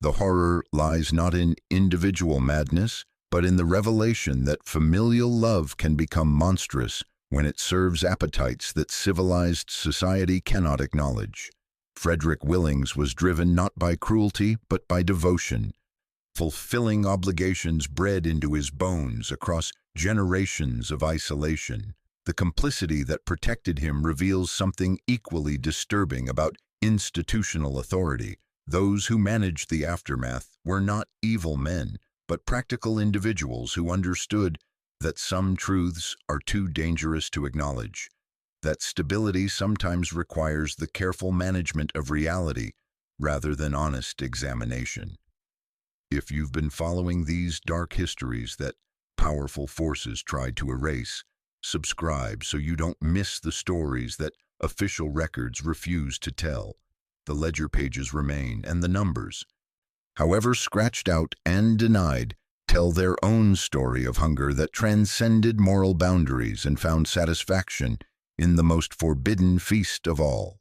The horror lies not in individual madness, but in the revelation that familial love can become monstrous when it serves appetites that civilized society cannot acknowledge. Fredrick Willings was driven not by cruelty, but by devotion, fulfilling obligations bred into his bones across generations of isolation. The complicity that protected him reveals something equally disturbing about institutional authority. Those who managed the aftermath were not evil men, but practical individuals who understood that some truths are too dangerous to acknowledge, that stability sometimes requires the careful management of reality rather than honest examination. If you've been following these dark histories that powerful forces tried to erase, subscribe so you don't miss the stories that official records refuse to tell. The ledger pages remain, and the numbers, however scratched out and denied, tell their own story of hunger that transcended moral boundaries and found satisfaction in the most forbidden feast of all.